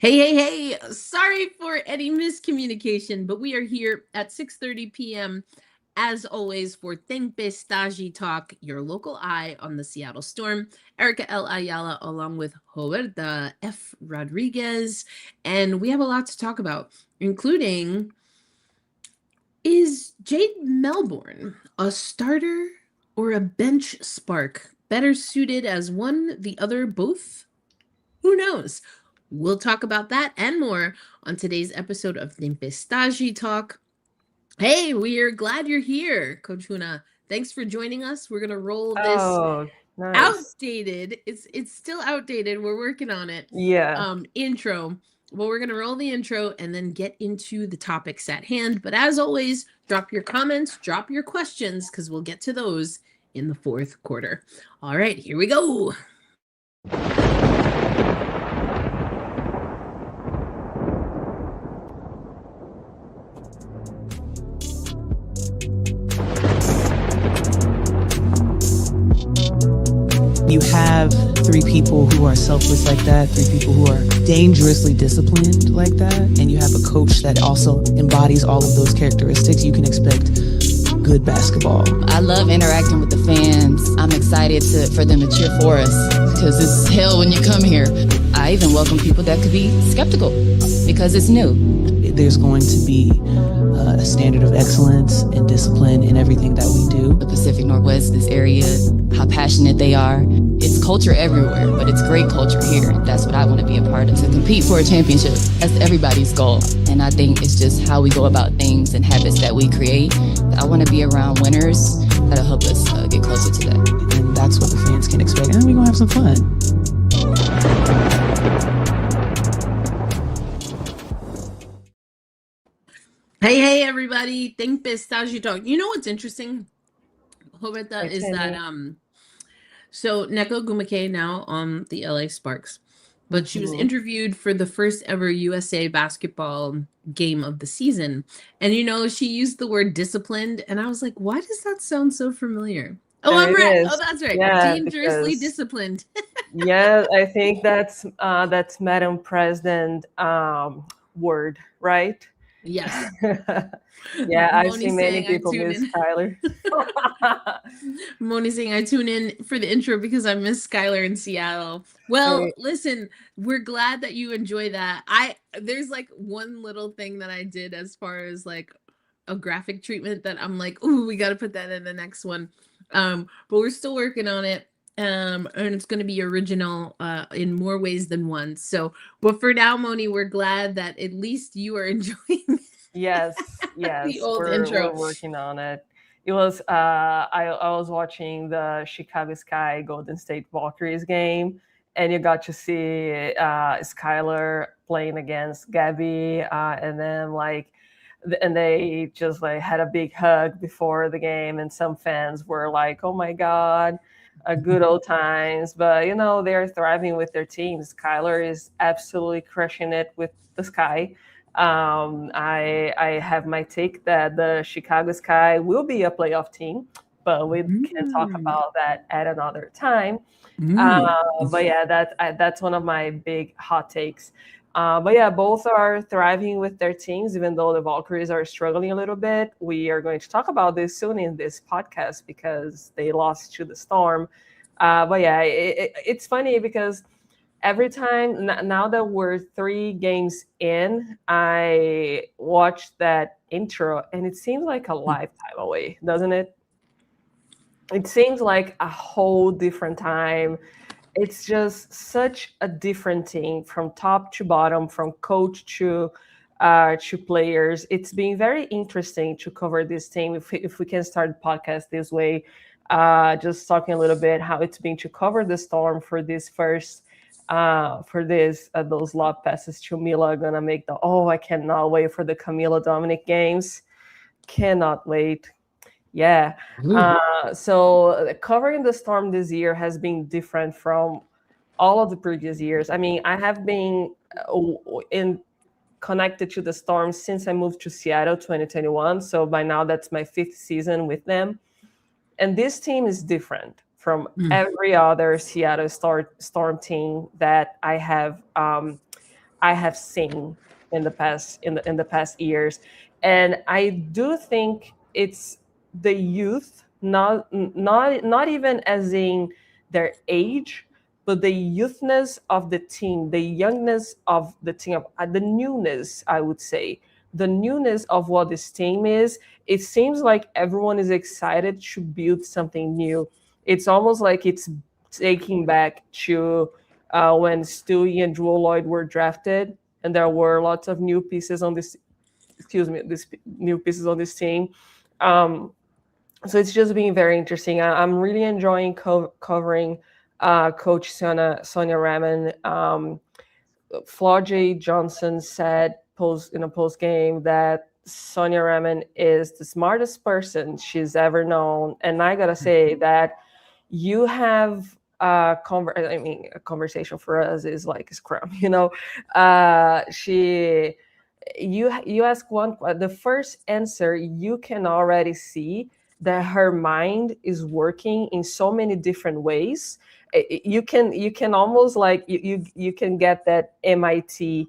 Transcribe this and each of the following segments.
Hey. Sorry for any miscommunication, but we are here at 6:30 p.m. as always for Tempestade Talk, your local eye on the Seattle Storm. Erica L. Ayala along with Roberta F. Rodriguez. And we have a lot to talk about, including, is Jade Melbourne a starter or a bench spark? Better suited as one, the other, both? Who knows? We'll talk about that and more on today's episode of Tempestade Talk. Hey, we're glad you're here, Coach Huna. Thanks for joining us. We're gonna roll this Oh, nice. outdated. It's still outdated. We're working on it. Yeah. Intro. Well, we're gonna roll the intro and then get into the topics at hand. But as always, drop your comments, drop your questions, because we'll get to those in the fourth quarter. All right, here we go. You have three people who are selfless like that, three people who are dangerously disciplined like that, and you have a coach that also embodies all of those characteristics, you can expect good basketball. I love interacting with the fans. I'm excited for them to cheer for us because it's hell when you come here. I even welcome people that could be skeptical because it's new. There's going to be a standard of excellence and discipline in everything that we do. The Pacific Northwest, this area, how passionate they are. It's culture everywhere, but it's great culture here. That's what I want to be a part of, to compete for a championship. That's everybody's goal. And I think it's just how we go about things and habits that we create. I want to be around winners that'll help us get closer to that. And that's what the fans can expect. And we're going to have some fun. Hey, everybody. Tempestade Talk. You know what's interesting, Roberta, is that so Neko Gumake now on the LA Sparks, but she was interviewed for the first ever USA basketball game of the season. And she used the word disciplined, and I was like, why does that sound so familiar? Oh, I'm right. Oh, that's right. Yeah, dangerously disciplined. Yeah, I think that's Madam President word, right? Yes. Yeah, I've seen many people miss Skylar. Moni saying I tune in for the intro because I miss Skylar in Seattle. Well, listen, we're glad that you enjoy that. There's like one little thing that I did as far as like a graphic treatment that I'm like, ooh, we got to put that in the next one. But we're still working on it. And it's going to be original in more ways than one. So, but for now, Moni, we're glad that at least you are enjoying. Yes. The old intro. We're working on it. It was I was watching the Chicago Sky Golden State Valkyries game, and you got to see Skylar playing against Gabby, and then and they just had a big hug before the game, and some fans were like, "Oh my God." Good old times, but they're thriving with their teams. Skylar is absolutely crushing it with the Sky. I have my take that the Chicago Sky will be a playoff team, but we can talk about that at another time. But yeah, that's one of my big hot takes. But yeah, both are thriving with their teams, even though the Valkyries are struggling a little bit. We are going to talk about this soon in this podcast because they lost to the Storm. But yeah, it's funny because every time now that we're 3 games in, I watched that intro and it seems like a lifetime away, doesn't it? It seems like a whole different time. It's just such a different team from top to bottom, from coach to players. It's been very interesting to cover this team. If we can start the podcast this way, just talking a little bit how it's been to cover the Storm for this first those lob passes to Mila. Gonna make I cannot wait for the Camila Dominic games. Cannot wait. Yeah. So covering the Storm this year has been different from all of the previous years. I mean, I have been connected to the Storm since I moved to Seattle 2021. So by now that's my 5th season with them. And this team is different from every other Seattle Storm team that I have I have seen in the past years. And I do think it's the youth, not even as in their age, but the youthness of the team, the youngness of the team, the newness, I would say, the newness of what this team is. It seems like everyone is excited to build something new. It's almost like it's taking back to when Stewie and Drew Lloyd were drafted, and there were lots of new pieces on this. Excuse me, this new pieces on this team. So it's just been very interesting. I'm really enjoying covering Coach Sonia Raman. Flau'jae Johnson said in a post game that Sonia Raman is the smartest person she's ever known, and I gotta say that you have a conversation for us is like a scrum, you know. You ask the first answer, you can already see that her mind is working in so many different ways. You can almost like you can get that MIT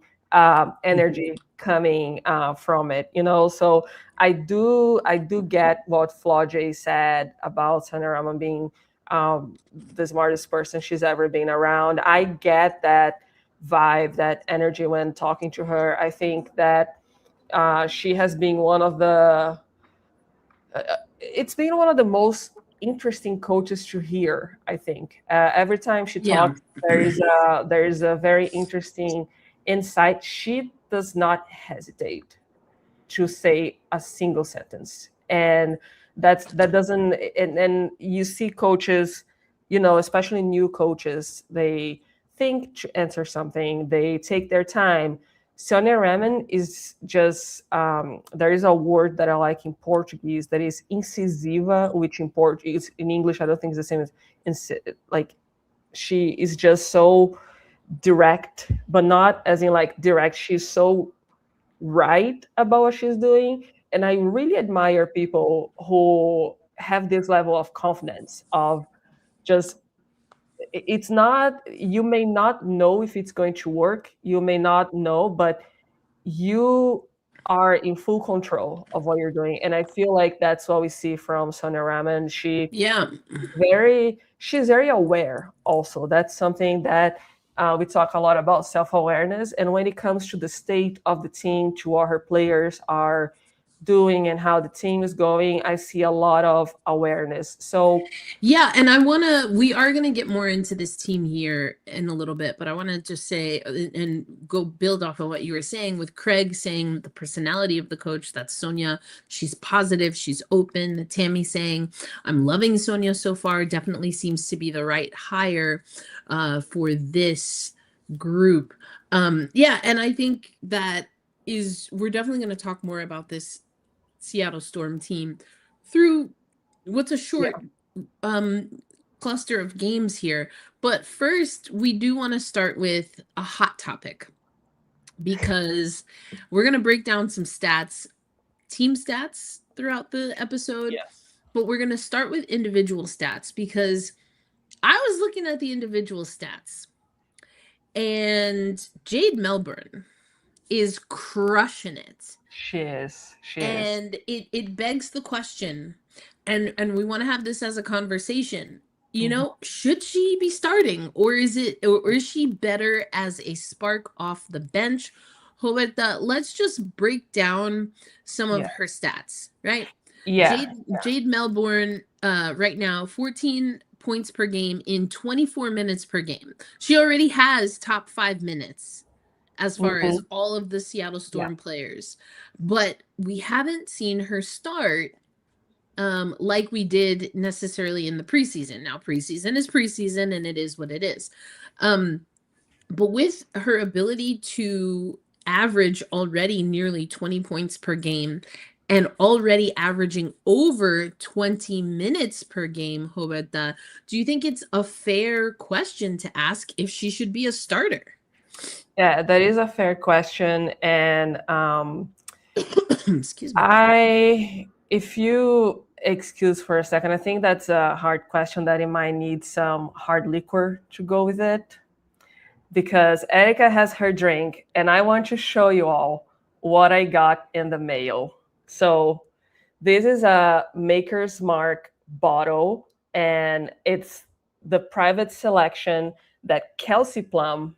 energy coming from it, you know. So I do get what Flau'jae said about Sonia Raman being the smartest person she's ever been around. I get that vibe, that energy when talking to her. I think that she has been one of the it's been one of the most interesting coaches to hear. I think every time she talks, there is a very interesting insight. She does not hesitate to say a single sentence, and that doesn't. And you see coaches, you know, especially new coaches, they think to answer something, they take their time. Sonia Raman is just, there is a word that I like in Portuguese that is incisiva, which in Portuguese, in English, I don't think it's the same as, like, she is just so direct, but not as in like direct. She's so right about what she's doing. And I really admire people who have this level of confidence of just, it's not, you may not know if it's going to work, you may not know, but you are in full control of what you're doing. And I feel like that's what we see from Sonia Raman. She's very aware also. That's something that we talk a lot about, self-awareness. And when it comes to the state of the team, to what her players are doing and how the team is going, I see a lot of awareness. So yeah, and we are gonna get more into this team here in a little bit, but I want to just say and go build off of what you were saying with Craig saying the personality of the coach. That's Sonia. She's positive, she's open. Tammy saying, I'm loving Sonia so far. Definitely seems to be the right hire for this group. Yeah, and I think that we're definitely going to talk more about this Seattle Storm team through what's a short cluster of games here. But first, we do want to start with a hot topic, because we're going to break down some stats, team stats throughout the episode. But we're going to start with individual stats, because I was looking at the individual stats, and Jade Melbourne is crushing it. She is. And it begs the question, and we want to have this as a conversation. You know, should she be starting, or is she better as a spark off the bench? Roberta, let's just break down some of her stats, right? Jade Melbourne right now, 14 points per game in 24 minutes per game. She already has top 5 minutes as far as all of the Seattle Storm players. But we haven't seen her start like we did necessarily in the preseason. Now, preseason is preseason, and it is what it is. But with her ability to average already nearly 20 points per game and already averaging over 20 minutes per game, Roberta, do you think it's a fair question to ask if she should be a starter? Yeah, that is a fair question. And excuse me. If you excuse for a second, I think that's a hard question that it might need some hard liquor to go with it. because Erica has her drink, and I want to show you all what I got in the mail. So this is a Maker's Mark bottle, and it's the private selection that Kelsey Plum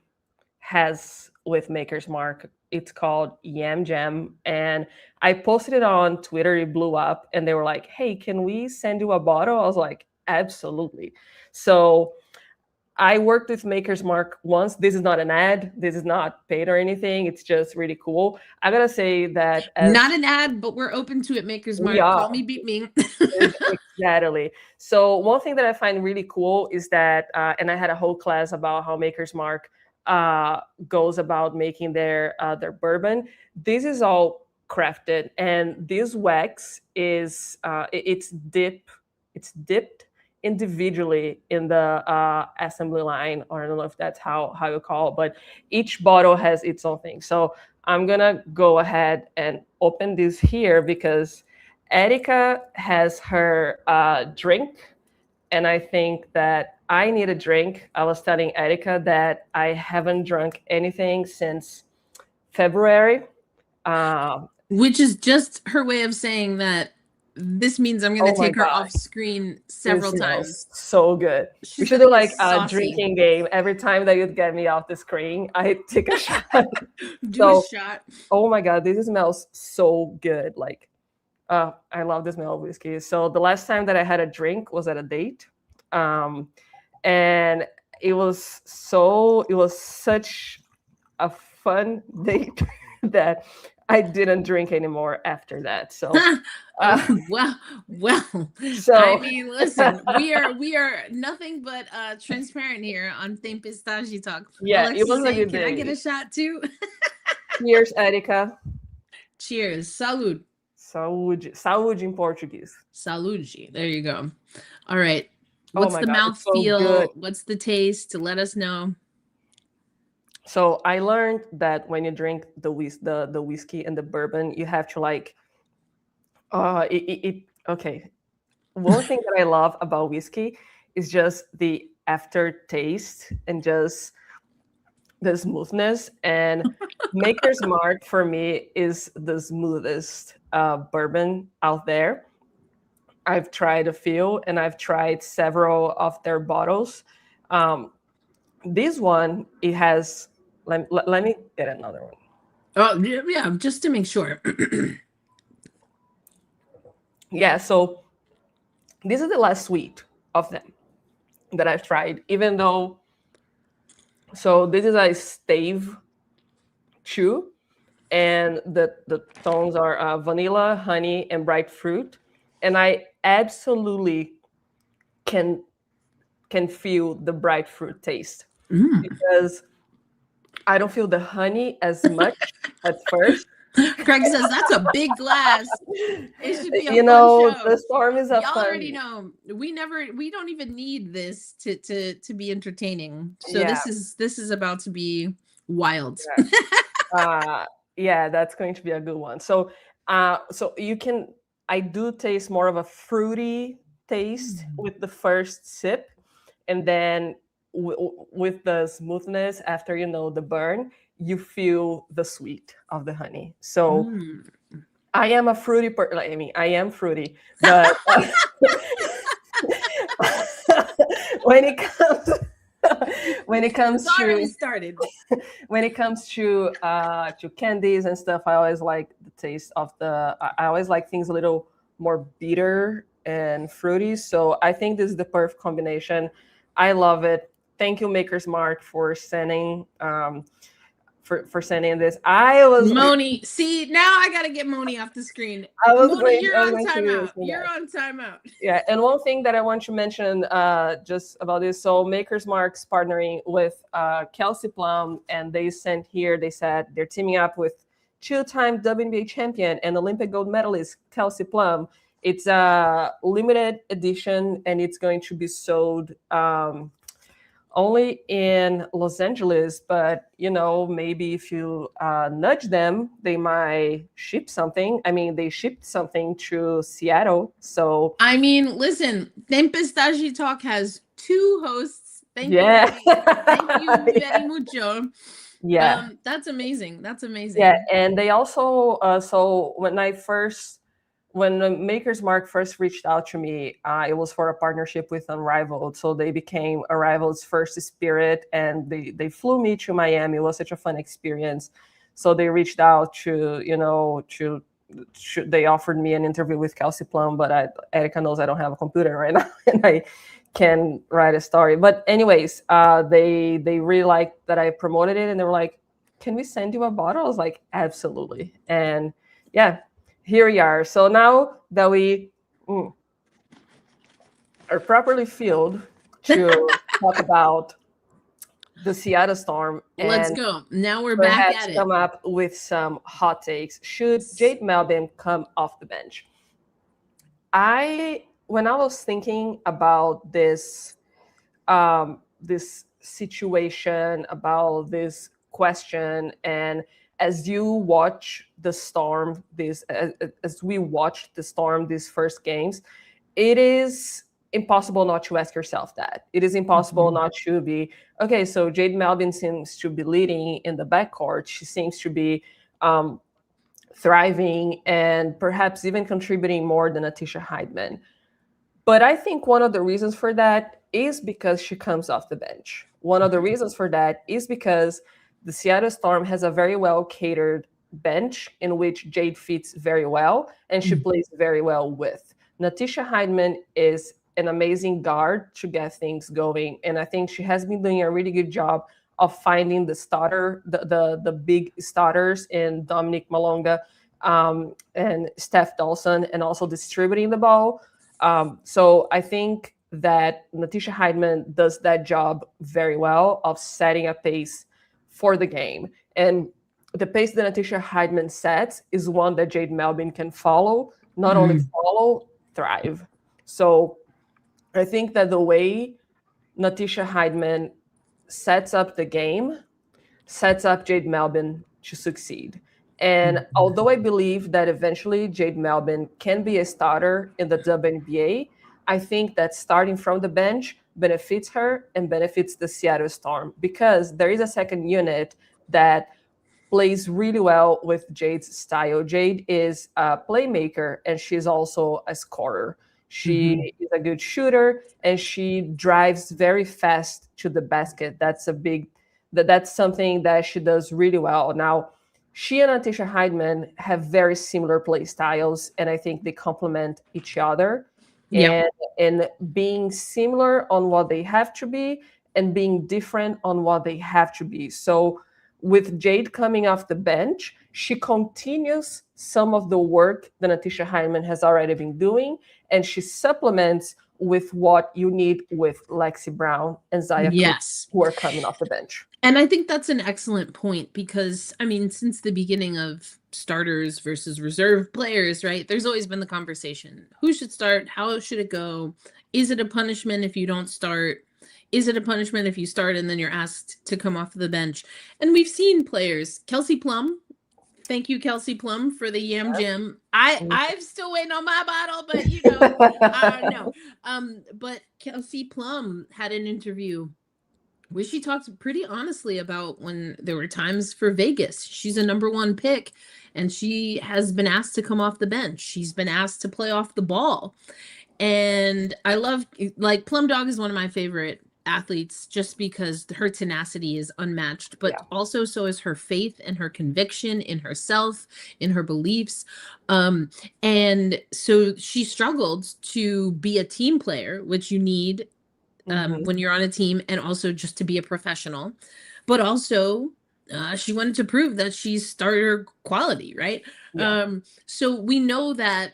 has with Maker's Mark. It's called Yam Jam, and I posted it on Twitter. It blew up, and they were like, "Hey, can we send you a bottle?" I was like, "Absolutely." So I worked with Maker's Mark once. This is not an ad. This is not paid or anything. It's just really cool. I gotta say that not an ad, but we're open to it. Maker's Mark. Call me, beat me. Exactly. So one thing that I find really cool is that, and I had a whole class about how Maker's Mark goes about making their bourbon. This is all crafted, and this wax is it's dipped individually in the assembly line, or I don't know if that's how you call it, but each bottle has its own thing. So I'm gonna go ahead and open this here because Erica has her drink, and I think that I need a drink. I was telling Erica that I haven't drunk anything since February. Which is just her way of saying that this means I'm going to take her off screen several times. So good. We should do like a drinking game. Every time that you get me off the screen, I take a shot. A shot. Oh my God, this smells so good. Like, I love the smell of whiskey. So the last time that I had a drink was at a date. And it was such a fun date that I didn't drink anymore after that. So, well. So I mean, listen, we are nothing but transparent here on Tempestade Talk. Yeah, Alexis, it was a good day. Can I get a shot too? Cheers, Erica. Cheers. Salud. Saúde in Portuguese. Saúde. There you go. All right. What's the mouthfeel? So what's the taste? Let us know. So I learned that when you drink the whiskey and the bourbon, you have to like, okay. One thing that I love about whiskey is just the aftertaste and just the smoothness. And Maker's Mark for me is the smoothest bourbon out there. I've tried a few, and I've tried several of their bottles. This one, it has. Let me get another one. Oh yeah, just to make sure. Yeah, so this is the last sweet of them that I've tried, even though. So this is a stave chew, and the tones are vanilla, honey, and bright fruit, and I absolutely can feel the bright fruit taste because I don't feel the honey as much at first. Craig says that's a big glass. It should be a fun show. The storm is a Y'all fun. already know we don't even need this to be entertaining. So Yeah. this is about to be wild. Yeah, that's going to be a good one. So you can. I do taste more of a fruity taste with the first sip, and then with the smoothness after the burn, you feel the sweet of the honey. So I am a fruity person. I mean, I am fruity, but when it comes to candies and stuff, I always like the taste of I always like things a little more bitter and fruity. So I think this is the perfect combination. I love it. Thank you, Maker's Mark, for sending for sending this. I was Moni. See, now I gotta get Moni off the screen. Moni, you're on timeout. You're on timeout. Yeah, and one thing that I want to mention just about this. So Maker's Mark's partnering with Kelsey Plum, and they said they're teaming up with two-time WNBA champion and Olympic gold medalist Kelsey Plum. It's a limited edition, and it's going to be sold only in Los Angeles, but maybe if you nudge them, they might ship something. I mean, they shipped something to Seattle. So I mean, listen, Tempestade Talk has two hosts Thank Yeah. you. Thank you very Yeah. mucho. Yeah. That's amazing. That's amazing. Yeah, and they also so when the Maker's Mark first reached out to me, it was for a partnership with Unrivaled. So they became Unrivaled's first spirit, and they flew me to Miami. It was such a fun experience. So they reached out they offered me an interview with Kelsey Plum, but Erica knows I don't have a computer right now, and I can write a story. But anyways, they really liked that I promoted it, and they were like, "Can we send you a bottle?" I was like, "Absolutely." And yeah, here we are. So now that we are properly filled to talk about the Seattle Storm, Let's and go. Now we're back perhaps at it. come up with some hot takes. Should Jade Melbourne come off the bench? When I was thinking about this this situation, about this question, and as you watch the Storm, as we watched the Storm these first games, it is impossible not to ask yourself that. It is impossible not to be, okay, so Jade Melbourne seems to be leading in the backcourt. She seems to be thriving and perhaps even contributing more than Atisha Heidman. But I think one of the reasons for that is because she comes off the bench. One of the reasons for that is because the Seattle Storm has a very well catered bench in which Jade fits very well and she plays very well with. Natisha Heidman is an amazing guard to get things going, and I think she has been doing a really good job of finding the big starters in Dominique Malonga and Steph Dawson, and also distributing the ball. So I think that Natisha Heidman does that job very well of setting a pace for the game. And the pace that Natisha Heidman sets is one that Jade Melbourne can follow, not only follow, thrive. So I think that the way Natisha Heidman sets up the game sets up Jade Melbourne to succeed. And although I believe that eventually Jade Melbourne can be a starter in the WNBA, I think that starting from the bench benefits her and benefits the Seattle Storm, because there is a second unit that plays really well with Jade's style. Jade is a playmaker and she's also a scorer. She is a good shooter and she drives very fast to the basket. That's something that she does really well. Now, she and Natisha Heidman have very similar play styles, and I think they complement each other. Yeah. And being similar on what they have to be and being different on what they have to be. So with Jade coming off the bench, she continues some of the work that Natisha Heidman has already been doing, and she supplements with what you need with Lexi Brown and Zaya Yes. who are coming off the bench. And I think that's an excellent point because, I mean, since the beginning of starters versus reserve players, right, there's always been the conversation. Who should start? How should it go? Is it a punishment if you don't start? Is it a punishment if you start and then you're asked to come off the bench? And we've seen players, Kelsey Plum. Thank you, Kelsey Plum, for the Yam Jam. I'm still waiting on my bottle, but you know, I don't know. But Kelsey Plum had an interview where she talked pretty honestly about when there were times for Vegas. She's a number one pick, and she has been asked to come off the bench. She's been asked to play off the ball. And I love, like, Plum Dog is one of my favorite athletes just because her tenacity is unmatched, but also so is her faith and her conviction in herself, in her beliefs. And so she struggled to be a team player, which you need when you're on a team, and also just to be a professional. But also she wanted to prove that she's starter quality, right? So we know that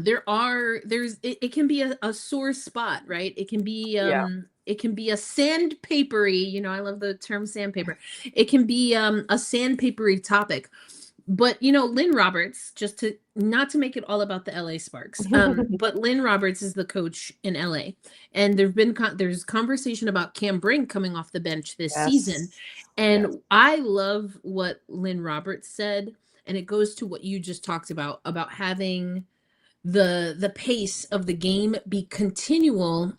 it can be a sore spot, right? It can be it can be a sandpapery, you know, I love the term sandpaper. It can be a sandpapery topic. But, you know, Lynn Roberts, just to not to make it all about the LA Sparks, but Lynn Roberts is the coach in LA. And there's conversation about Cam Brink coming off the bench this season. And I love what Lynn Roberts said. And it goes to what you just talked about having the pace of the game be continual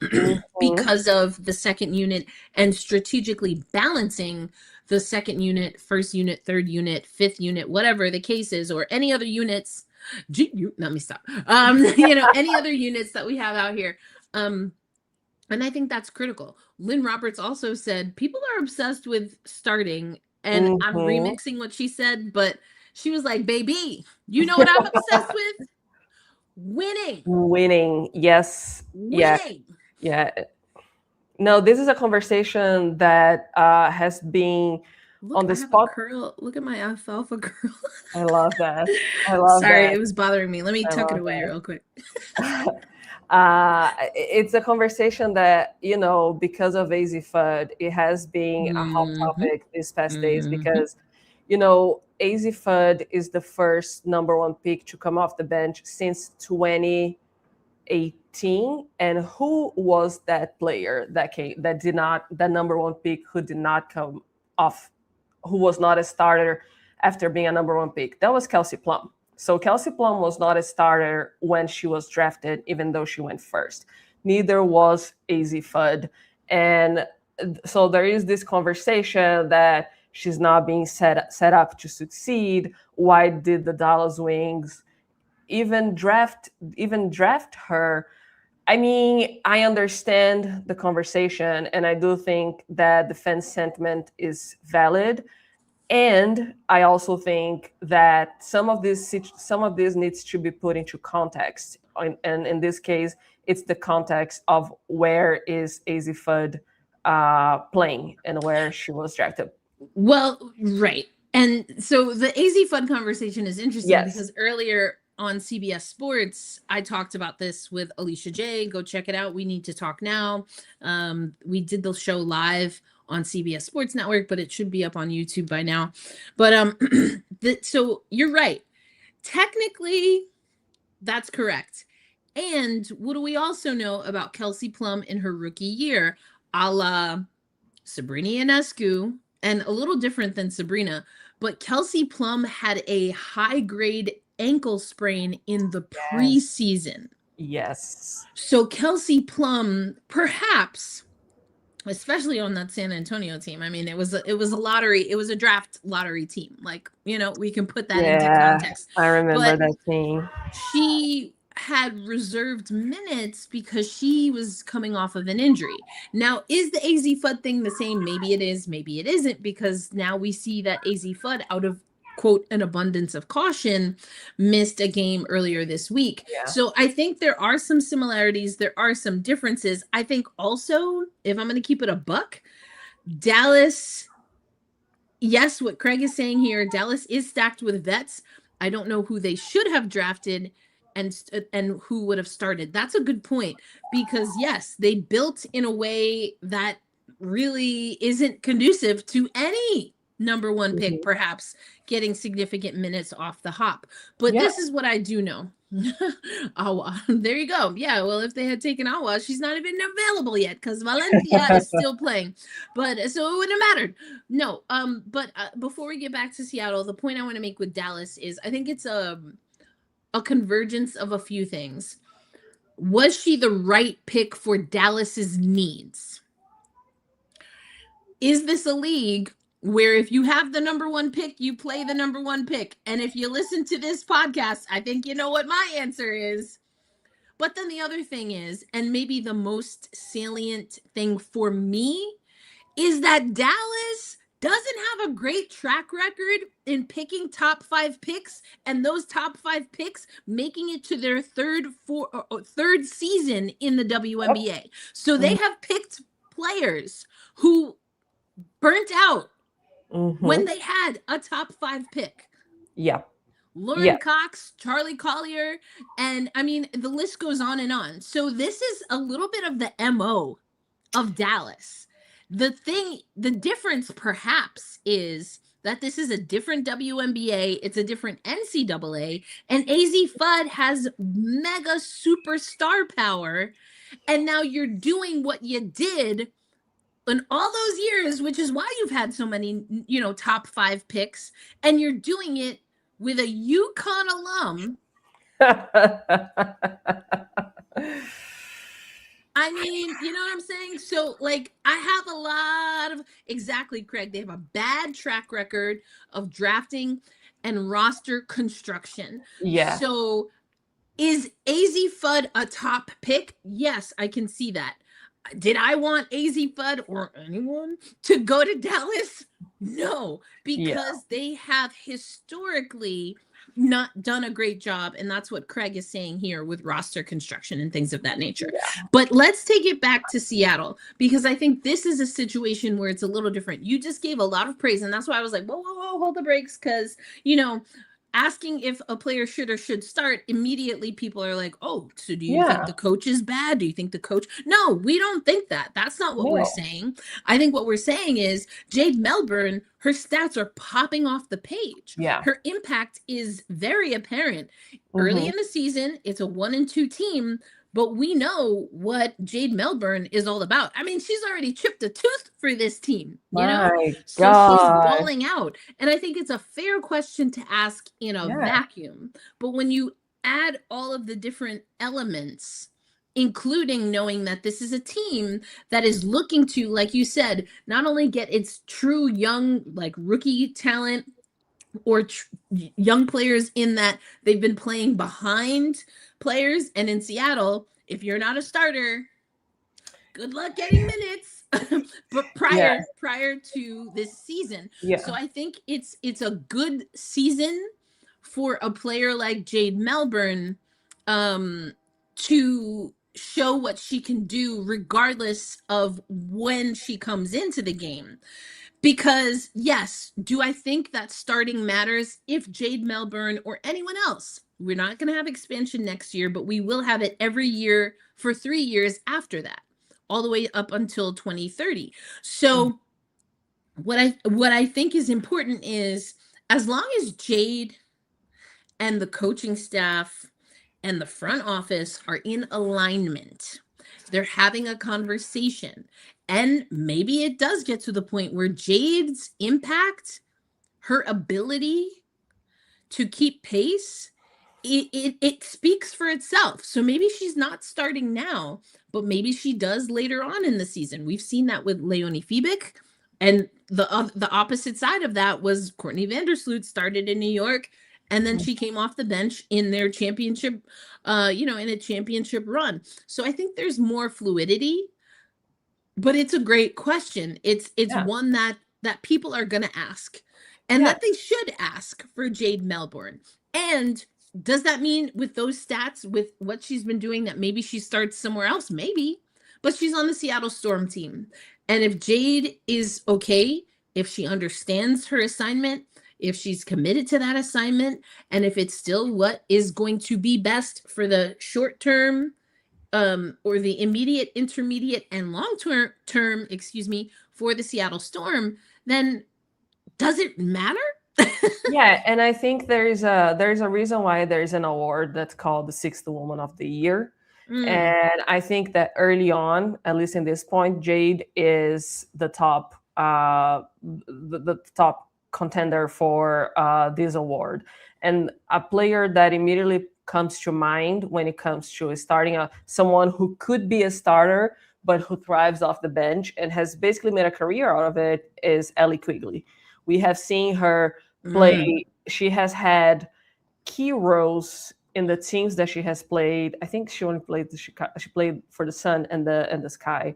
because of the second unit and strategically balancing the second unit, first unit, third unit, fifth unit, whatever the case is, or any other units. Let me stop. Any other units that we have out here. And I think that's critical. Lynn Roberts also said people are obsessed with starting, and I'm remixing what she said, but she was like, baby, you know what I'm obsessed with? Winning. Yes. Winning. Yeah. No, this is a conversation that has been on the spot. Curl. Look at my alfalfa curl. I love that. Sorry, it was bothering me. Let me tuck it away real quick. It's a conversation that, because of AZ FUD, it has been a hot topic these past days because, AZ FUD is the first number one pick to come off the bench since 2018. And who was that player that number one pick who did not come off, who was not a starter after being a number one pick? That was Kelsey Plum. So Kelsey Plum was not a starter when she was drafted, even though she went first. Neither was AZ FUD. And so there is this conversation that she's not being set up to succeed. Why did the Dallas Wings even draft her? I mean, I understand the conversation, and I do think that the fan sentiment is valid. And I also think that some of this needs to be put into context. And in this case, it's the context of where is AZ FUD playing and where she was drafted. Well, right. And so the AZ FUD conversation is interesting because earlier on CBS Sports, I talked about this with Alicia J. Go check it out. We Need to Talk Now. We did the show live on CBS Sports Network, but it should be up on YouTube by now. But so you're right. Technically, that's correct. And what do we also know about Kelsey Plum in her rookie year, a la Sabrina Ionescu, and a little different than Sabrina, but Kelsey Plum had a high-grade ankle sprain in the preseason. Yes. So Kelsey Plum, perhaps, especially on that San Antonio team. I mean, it was a lottery. It was a draft lottery team. Like, we can put that into context. I remember that team. She had reserved minutes because she was coming off of an injury. Now, is the AZ FUD thing the same? Maybe it is, maybe it isn't, because now we see that AZ FUD, out of quote an abundance of caution, missed a game earlier this week. So I think there are some similarities, there are some differences. I think also, if I'm going to keep it a buck, Dallas, yes, what Craig is saying here, Dallas is stacked with vets. I don't know who they should have drafted and who would have started. That's a good point, because yes, they built in a way that really isn't conducive to any number one pick, perhaps getting significant minutes off the hop. But this is what I do know. Awa. There you go. Yeah, well, if they had taken Awa, she's not even available yet because Valencia is still playing. But so it wouldn't have mattered. No, but before we get back to Seattle, the point I want to make with Dallas is I think it's a convergence of a few things. Was she the right pick for Dallas's needs? Is this a league where if you have the number one pick, you play the number one pick? And if you listen to this podcast, I think you know what my answer is. But then the other thing is, and maybe the most salient thing for me, is that Dallas doesn't have a great track record in picking top 5 picks, and those top 5 picks making it to their third season in the WNBA. So they have picked players who burnt out when they had a top 5 pick. Lauren Cox, Charlie Collier, and I mean, the list goes on and on. So this is a little bit of the MO of Dallas. The difference perhaps is that this is a different WNBA, it's a different NCAA, and AZ FUD has mega superstar power, and now you're doing what you did in all those years, which is why you've had so many, top 5 picks, and you're doing it with a UConn alum I mean, you know what I'm saying? So, like, I have a lot of, exactly, Craig. They have a bad track record of drafting and roster construction. Yeah. So, is AZ Fudd a top pick? Yes, I can see that. Did I want AZ Fudd or anyone to go to Dallas? No, because they have historically not done a great job. And that's what Craig is saying here with roster construction and things of that nature. Yeah. But let's take it back to Seattle, because I think this is a situation where it's a little different. You just gave a lot of praise, and that's why I was like, whoa, whoa, whoa, hold the brakes, because, you know, asking if a player should or should start, immediately people are like, oh, so do you think the coach is bad? Do you think the coach? No, we don't think that. That's not what we're saying. I think what we're saying is Jade Melbourne, her stats are popping off the page. Yeah. Her impact is very apparent. Early in the season, it's a 1-2 team, but we know what Jade Melbourne is all about. I mean, she's already chipped a tooth for this team, you know? So she's balling out. And I think it's a fair question to ask in a vacuum. But when you add all of the different elements, including knowing that this is a team that is looking to, like you said, not only get its true young, like rookie talent or young players in that they've been playing behind players. And in Seattle, if you're not a starter, good luck getting minutes. But prior to this season. So I think it's a good season for a player like Jade Melbourne to show what she can do regardless of when she comes into the game. Because, yes, do I think that starting matters? If Jade Melbourne or anyone else, we're not going to have expansion next year, but we will have it every year for 3 years after that, all the way up until 2030. So what I think is important is, as long as Jade and the coaching staff and the front office are in alignment, they're having a conversation. And maybe it does get to the point where Jade's impact, her ability to keep pace, it speaks for itself. So maybe she's not starting now, but maybe she does later on in the season. We've seen that with Leonie Fiebig. And the opposite side of that was Courtney Vandersloot started in New York, and then she came off the bench in their championship, in a championship run. So I think there's more fluidity. But it's a great question. It's one that people are going to ask, and that they should ask for Jade Melbourne. And does that mean with those stats, with what she's been doing, that maybe she starts somewhere else? Maybe. But she's on the Seattle Storm team. And if Jade is okay, if she understands her assignment, if she's committed to that assignment, and if it's still what is going to be best for the short term, or the immediate, intermediate, and long-term, for the Seattle Storm, then does it matter? Yeah, and I think there's a reason why there's an award that's called the Sixth Woman of the Year. And I think that early on, at least in this point, Jade is the top the top contender for this award. And a player that immediately comes to mind when it comes to starting someone who could be a starter but who thrives off the bench and has basically made a career out of it is Ellie Quigley. We have seen her play. She has had key roles in the teams that she has played. I think she only played she played for the Sun and the Sky.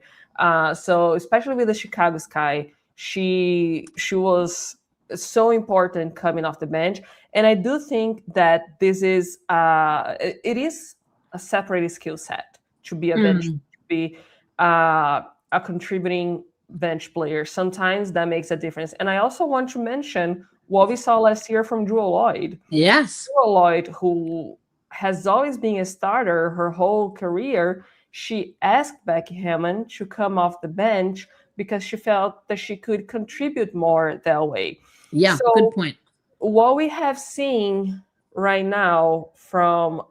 So especially with the Chicago Sky, she was so important coming off the bench. And I do think that this is it is a separated skill set to be a bench, to be a contributing bench player. Sometimes that makes a difference. And I also want to mention what we saw last year from Jewel Lloyd. Yes. Jewel Lloyd, who has always been a starter her whole career, she asked Becky Hammond to come off the bench because she felt that she could contribute more that way. Yeah, so good point. What we have seen right now from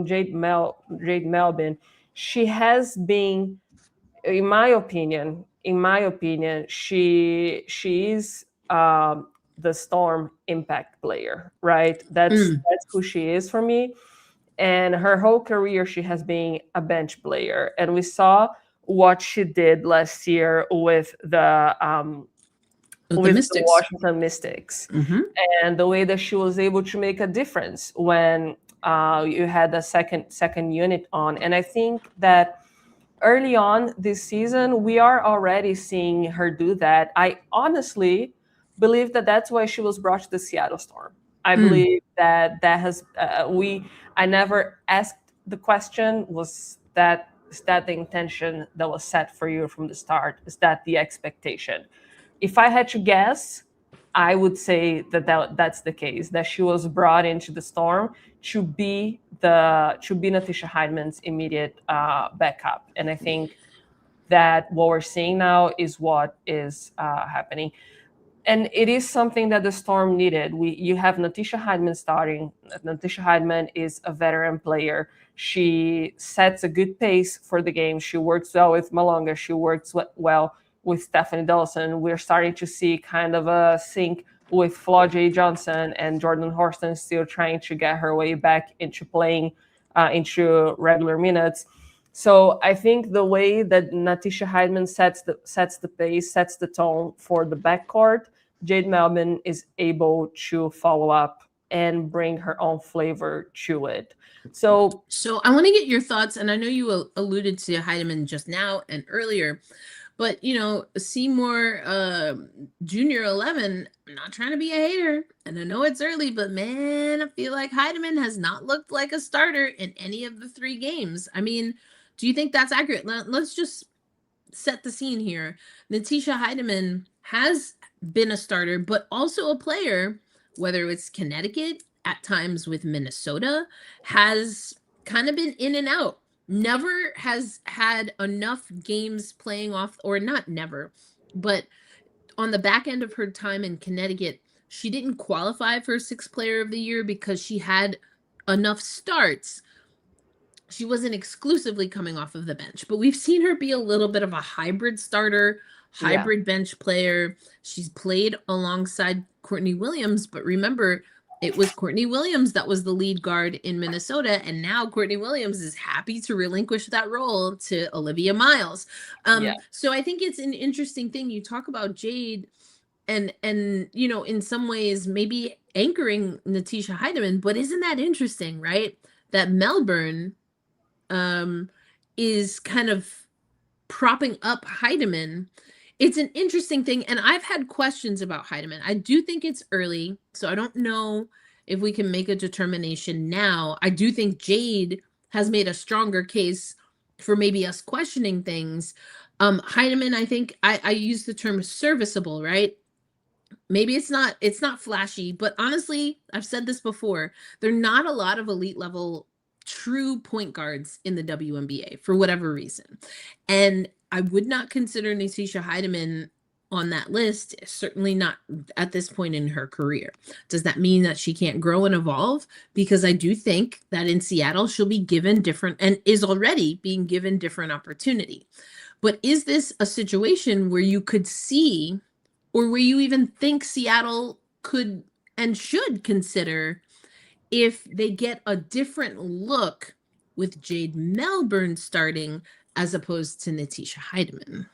Jade Melbourne, she has been, in my opinion, she is the Storm impact player, right? That's who she is for me. And her whole career, she has been a bench player. And we saw what she did last year with the Mystics. Washington Mystics, and the way that she was able to make a difference when you had the second unit on. And I think that early on this season, we are already seeing her do that. I honestly believe that that's why she was brought to the Seattle Storm. I believe that has I never asked the question, is that the intention that was set for you from the start? Is that the expectation? If I had to guess, I would say that's the case, that she was brought into the Storm to be Natisha Hiedeman's immediate backup. And I think that what we're seeing now is what is happening. And it is something that the Storm needed. You have Natisha Hiedeman starting. Natisha Hiedeman is a veteran player. She sets a good pace for the game. She works well with Malonga. She works well with Stephanie Dawson. We're starting to see kind of a sync with Flau'jae Johnson, and Jordan Horston still trying to get her way back into playing into regular minutes. So I think the way that Natisha Hiedeman sets the pace, sets the tone for the backcourt, Jade Melbourne is able to follow up and bring her own flavor to it. So I want to get your thoughts, and I know you alluded to Hiedeman just now and earlier, but Seymour Junior 11, I'm not trying to be a hater, and I know it's early, but man, I feel like Hiedeman has not looked like a starter in any of the 3 games. I mean, do you think that's accurate? Let's just set the scene here. Natisha Hiedeman has been a starter, but also a player, whether it's Connecticut, at times with Minnesota, has kind of been in and out. Never has had enough games playing off, or not never, but on the back end of her time in Connecticut, she didn't qualify for 6th Player of the Year because she had enough starts. She wasn't exclusively coming off of the bench, but we've seen her be a little bit of a hybrid starter, hybrid bench player. She's played alongside Courtney Williams, but remember, it was Courtney Williams that was the lead guard in Minnesota, and now Courtney Williams is happy to relinquish that role to Olivia Miles. So I think it's an interesting thing. You talk about Jade and in some ways maybe anchoring Natisha Hiedeman, but isn't that interesting, right? That Melbourne is kind of propping up Hiedeman. It's an interesting thing, and I've had questions about Hiedeman. I do think it's early, so I don't know if we can make a determination now. I do think Jade has made a stronger case for maybe us questioning things. Hiedeman, I think I use the term serviceable, right? Maybe it's not flashy, but honestly, I've said this before, there are not a lot of elite level true point guards in the WNBA for whatever reason. And I would not consider Natisha Hiedeman on that list, certainly not at this point in her career. Does that mean that she can't grow and evolve? Because I do think that in Seattle, she'll be given different, and is already being given different opportunity. But is this a situation where you could see, or where you even think Seattle could and should consider, if they get a different look with Jade Melbourne starting as opposed to Natisha Hiedeman?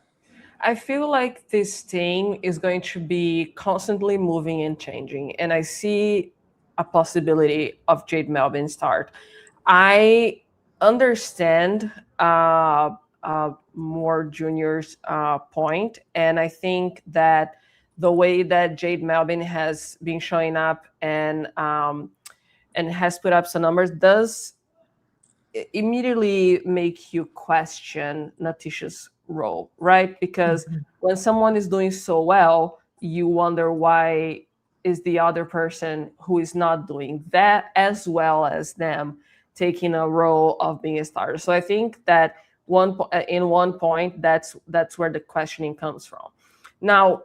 I feel like this team is going to be constantly moving and changing, and I see a possibility of Jade Melbourne start. I understand more juniors' point, and I think that the way that Jade Melbourne has been showing up and has put up some numbers does immediately make you question Natisha's role, right? Because when someone is doing so well, you wonder why is the other person who is not doing that as well as them taking a role of being a starter. So I think that in one point, that's where the questioning comes from. Now,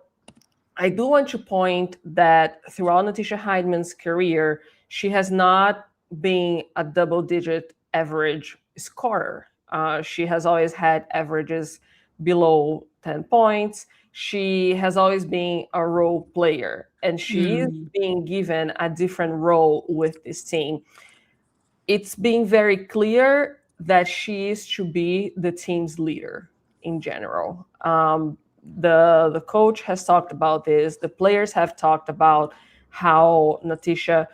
I do want to point that throughout Natisha Hiedeman's career, she has not been a double-digit average scorer. She has always had averages below 10 points. She has always been a role player, and she is being given a different role with this team. it's being very clear that she is to be the team's leader in general. The coach has talked about this. The players have talked about how Natisha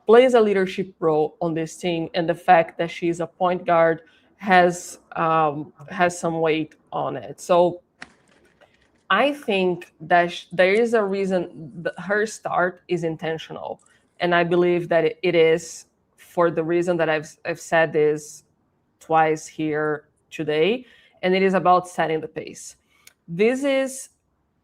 plays a leadership role on this team, and the fact that she's a point guard has some weight on it. So I think that there is a reason that her start is intentional, and I believe that it is, for the reason that I've said this twice here today, and it is about setting the pace. This is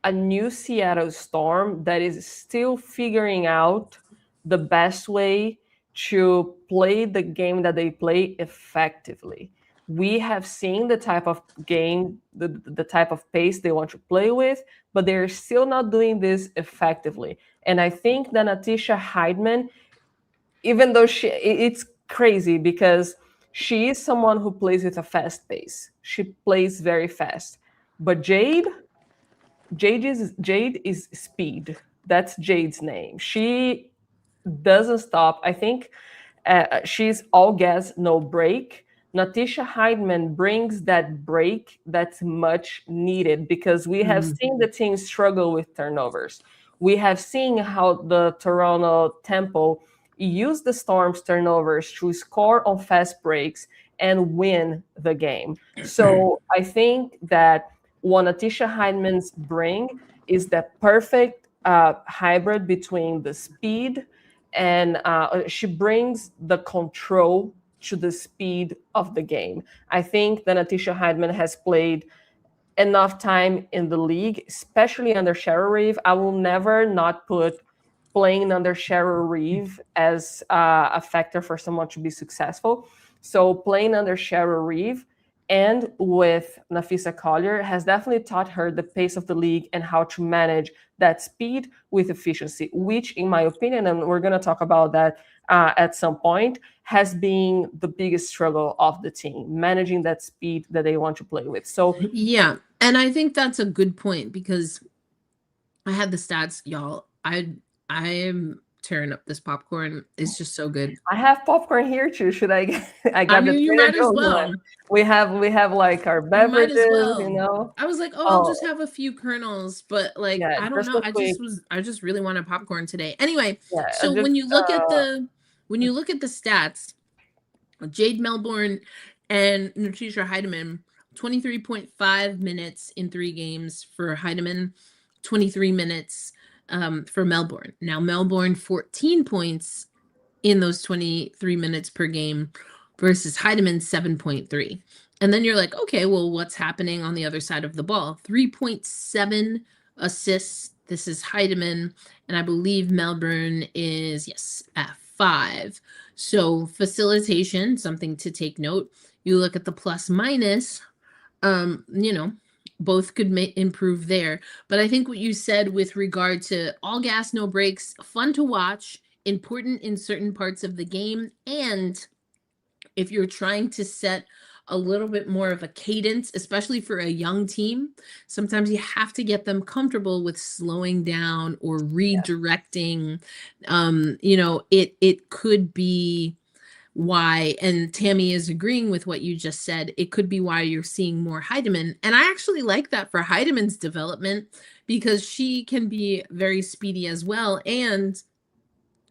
a new Seattle Storm that is still figuring out the best way to play the game that they play effectively. We have seen the type of game, the type of pace they want to play with, but they're still not doing this effectively. And I think that Natisha Heidman, even though it's crazy because she is someone who plays with a fast pace. She plays very fast. But Jade is speed. That's Jade's name. She doesn't stop. I think she's all gas, no break. Natisha Heidman brings that break that's much needed because we have seen the team struggle with turnovers. We have seen how the Toronto Tempo used the Storm's turnovers to score on fast breaks and win the game. So I think that what Natisha Heidman's bring is that perfect hybrid between the speed and she brings the control to the speed of the game. I think that Natisha Heidman has played enough time in the league, especially under Cheryl Reeve. I will never not put playing under Cheryl Reeve as a factor for someone to be successful. So playing under Cheryl Reeve and with Napheesa Collier has definitely taught her the pace of the league and how to manage that speed with efficiency, which, in my opinion, and we're going to talk about that at some point, has been the biggest struggle of the team, managing that speed that they want to play with. So yeah, and I think that's a good point because I had the stats, y'all. I am tearing up this popcorn. It's just so good. I have popcorn here too. Should I? I got mean, the you Trader might as Joe's well. one. We have like our beverages, you know. I was like, I'll just have a few kernels, but like I don't know. I just really wanted popcorn today. Anyway, so when you look at the stats, Jade Melbourne and Natisha Heidman, 23.5 minutes in 3 games for Heidemann, 23 minutes for Melbourne. Now, Melbourne, 14 points in those 23 minutes per game versus Heidemann, 7.3. And then you're like, okay, well, what's happening on the other side of the ball? 3.7 assists. This is Heidemann. And I believe Melbourne is, yes, at 5. So facilitation, something to take note. You look at the plus minus, both could improve there. But I think what you said with regard to all gas, no breaks, fun to watch, important in certain parts of the game. And if you're trying to set a little bit more of a cadence, especially for a young team, sometimes you have to get them comfortable with slowing down or redirecting. It could be why, and Tammy is agreeing with what you just said, it could be why you're seeing more Heidemann. And I actually like that for Heidemann's development because she can be very speedy as well. And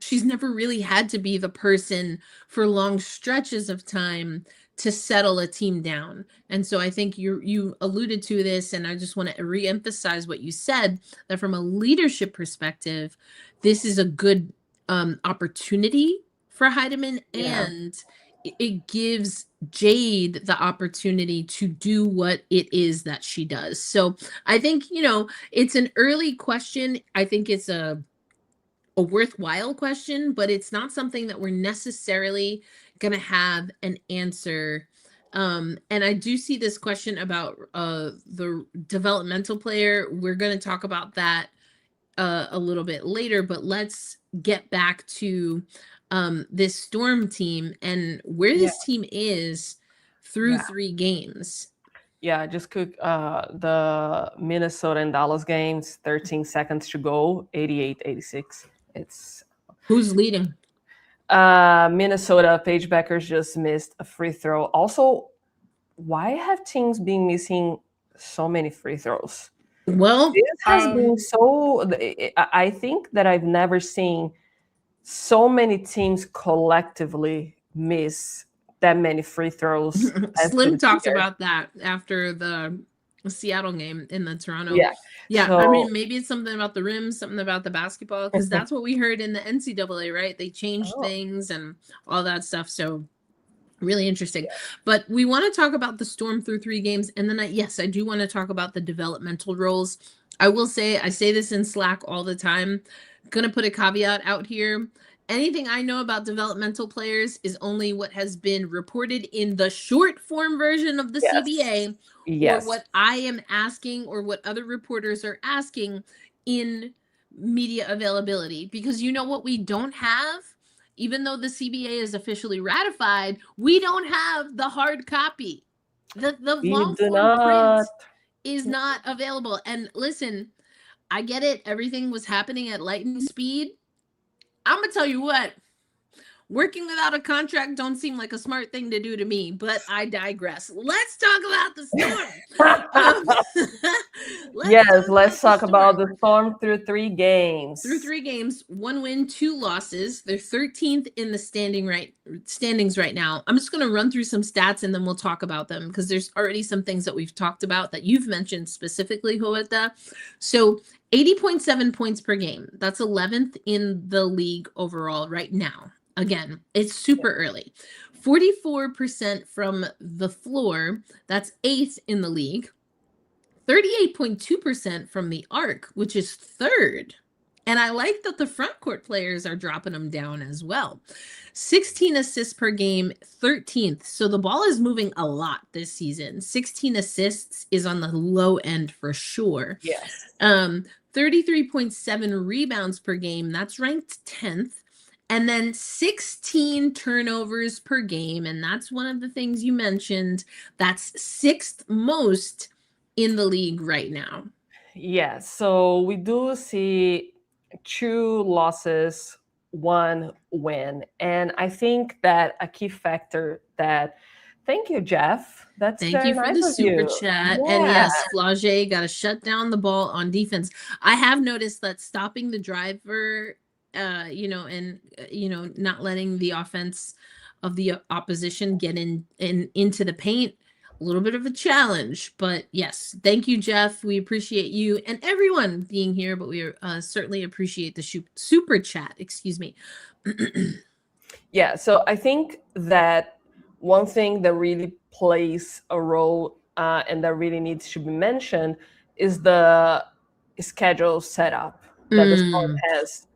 she's never really had to be the person for long stretches of time to settle a team down. And so I think you alluded to this, and I just want to reemphasize what you said, that from a leadership perspective, this is a good opportunity for Heidemann, and it gives Jade the opportunity to do what it is that she does. So I think, it's an early question. I think it's a worthwhile question, but it's not something that we're necessarily going to have an answer. And I do see this question about the developmental player. We're going to talk about that a little bit later, but let's get back to this Storm team and where this team is through 3 games. Yeah, just cook the Minnesota and Dallas games, 13 seconds to go, 88-86. It's who's leading? Minnesota, Paige Beckers just missed a free throw. Also, why have teams been missing so many free throws? Well, This has been so. I think that I've never seen so many teams collectively miss that many free throws. Slim talked about that after the Seattle game in the Toronto. Yeah. I mean, maybe it's something about the rims, something about the basketball, because that's what we heard in the NCAA, right? They changed things and all that stuff. So really interesting. But we want to talk about the Storm through 3 games. And then I do want to talk about the developmental roles. I will say, I say this in Slack all the time. Gonna put a caveat out here. Anything I know about developmental players is only what has been reported in the short form version of the CBA, or what I am asking, or what other reporters are asking in media availability. Because you know what we don't have? Even though the CBA is officially ratified, we don't have the hard copy. The long form print is not available. And listen, I get it. Everything was happening at lightning speed. I'm going to tell you what. Working without a contract don't seem like a smart thing to do to me, but I digress. Let's talk about the Storm. Let's talk about the Storm through 3 games. Through 3 games, 1 win, 2 losses. They're 13th in the standings right now. I'm just going to run through some stats and then we'll talk about them, because there's already some things that we've talked about that you've mentioned specifically, Huerta. So 80.7 points per game. That's 11th in the league overall right now. Again, it's super early. 44% from the floor. That's 8th in the league. 38.2% from the arc, which is 3rd. And I like that the front court players are dropping them down as well. 16 assists per game, 13th. So the ball is moving a lot this season. 16 assists is on the low end for sure. 33.7 rebounds per game. That's ranked 10th. And then 16 turnovers per game. And that's one of the things you mentioned. That's 6th most in the league right now. Yeah, so we do see 2 losses, 1 win. And I think that a key factor that, thank you, Jeff. Thank you for the super chat. And yes, Flau'jae got to shut down the ball on defense. I have noticed that stopping the driver, not letting the offense of the opposition get into the paint, a little bit of a challenge. But yes, thank you, Jeff. We appreciate you and everyone being here, but we certainly appreciate the super chat. Excuse me. So I think that one thing that really plays a role and that really needs to be mentioned is the schedule setup that the Storm has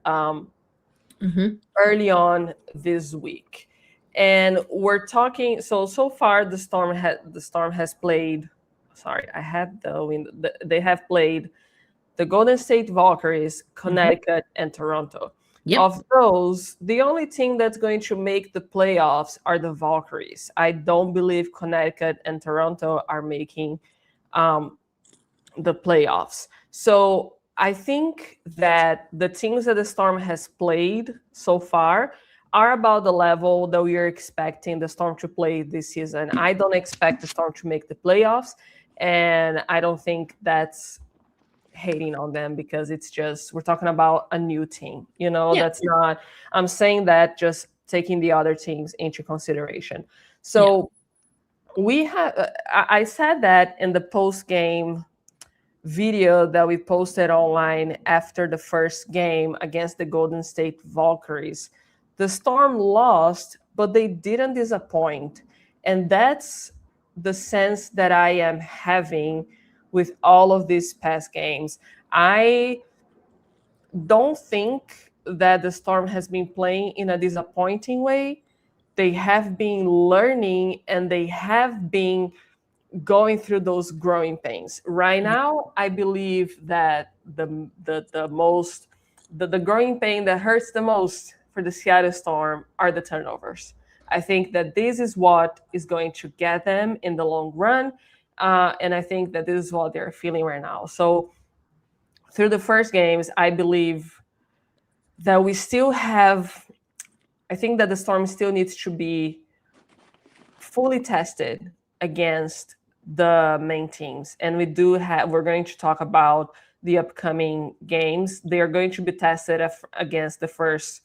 early on this week. And we're talking, so far the Storm has played, they have played the Golden State Valkyries, Connecticut, and Toronto. Of those, the only team that's going to make the playoffs are the Valkyries. I don't believe Connecticut and Toronto are making the playoffs. So I think that the teams that the Storm has played so far are about the level that we are expecting the Storm to play this season. I don't expect the Storm to make the playoffs, and I don't think that's hating on them, because it's just, we're talking about a new team. That's not, I'm saying that just taking the other teams into consideration. So we have, I said that in the post-game video that we posted online after the first game against the Golden State Valkyries. The Storm lost, but they didn't disappoint. And that's the sense that I am having with all of these past games. I don't think that the Storm has been playing in a disappointing way. They have been learning, and they have been going through those growing pains. Right now, I believe that the growing pain that hurts the most for the Seattle Storm are the turnovers. I think that this is what is going to get them in the long run. And I think that this is what they're feeling right now. So through the first games, I believe that we still have I think that the Storm still needs to be fully tested against the main teams. And we're going to talk about the upcoming games. They are going to be tested against the first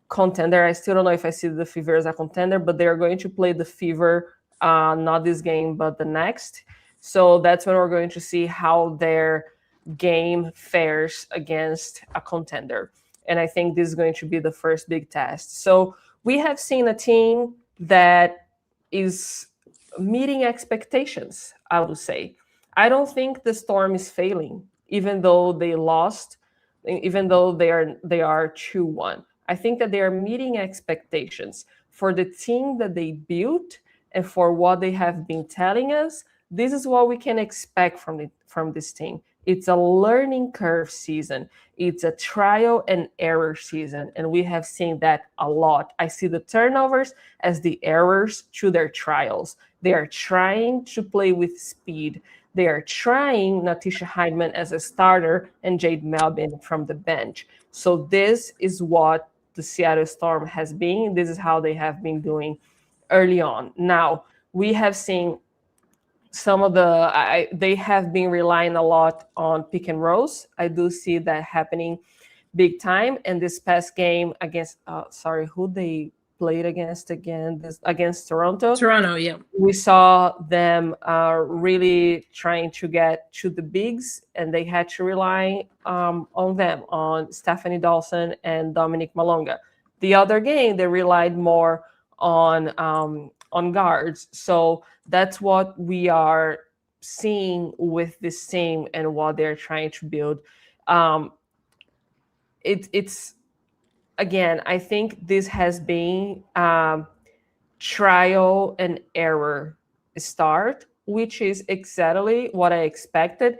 contender. I still don't know if I see the Fever as a contender, but they are going to play the Fever, not this game, but the next. So that's when we're going to see how their game fares against a contender. And I think this is going to be the first big test. So we have seen a team that is meeting expectations, I would say. I don't think the Storm is failing, even though they lost, even though they are 2-1. I think that they are meeting expectations for the team that they built and for what they have been telling us. This is what we can expect from this team. It's a learning curve season. It's a trial and error season. And we have seen that a lot. I see the turnovers as the errors to their trials. They are trying to play with speed. They are trying Natisha Hindman as a starter and Jade Melbourne from the bench. So this is what the Seattle Storm has been. This is how they have been doing early on. Now, we have seen some of they have been relying a lot on pick and rolls. I do see that happening big time. And this past game against, who they played against again? Against Toronto. Toronto, yeah. We saw them really trying to get to the bigs, and they had to rely on them, on Stephanie Dawson and Dominique Malonga. The other game, they relied more on guards. So that's what we are seeing with this team and what they're trying to build. It's again, I think this has been trial and error start, which is exactly what I expected.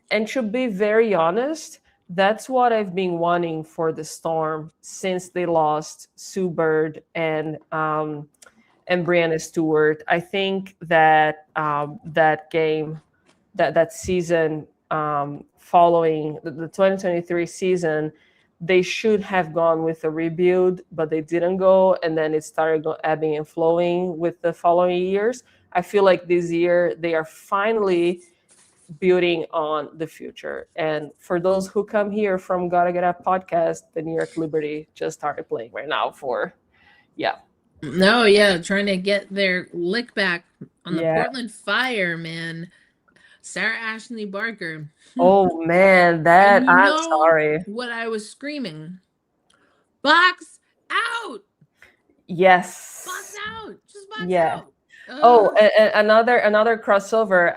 And to be very honest, that's what I've been wanting for the Storm since they lost Sue Bird and Brianna Stewart. I think that that game, that season following the 2023 season, they should have gone with a rebuild, but they didn't go, and then it started ebbing and flowing with the following years. I feel like this year they are finally building on the future. And for those who come here from Gotta Get Up podcast, the New York Liberty just started playing right now trying to get their lick back on the Portland Fire, man. Sarah Ashley Barker. Oh man, I'm sorry. What I was screaming. Box out. Yes. Box out. Just box out. And another crossover.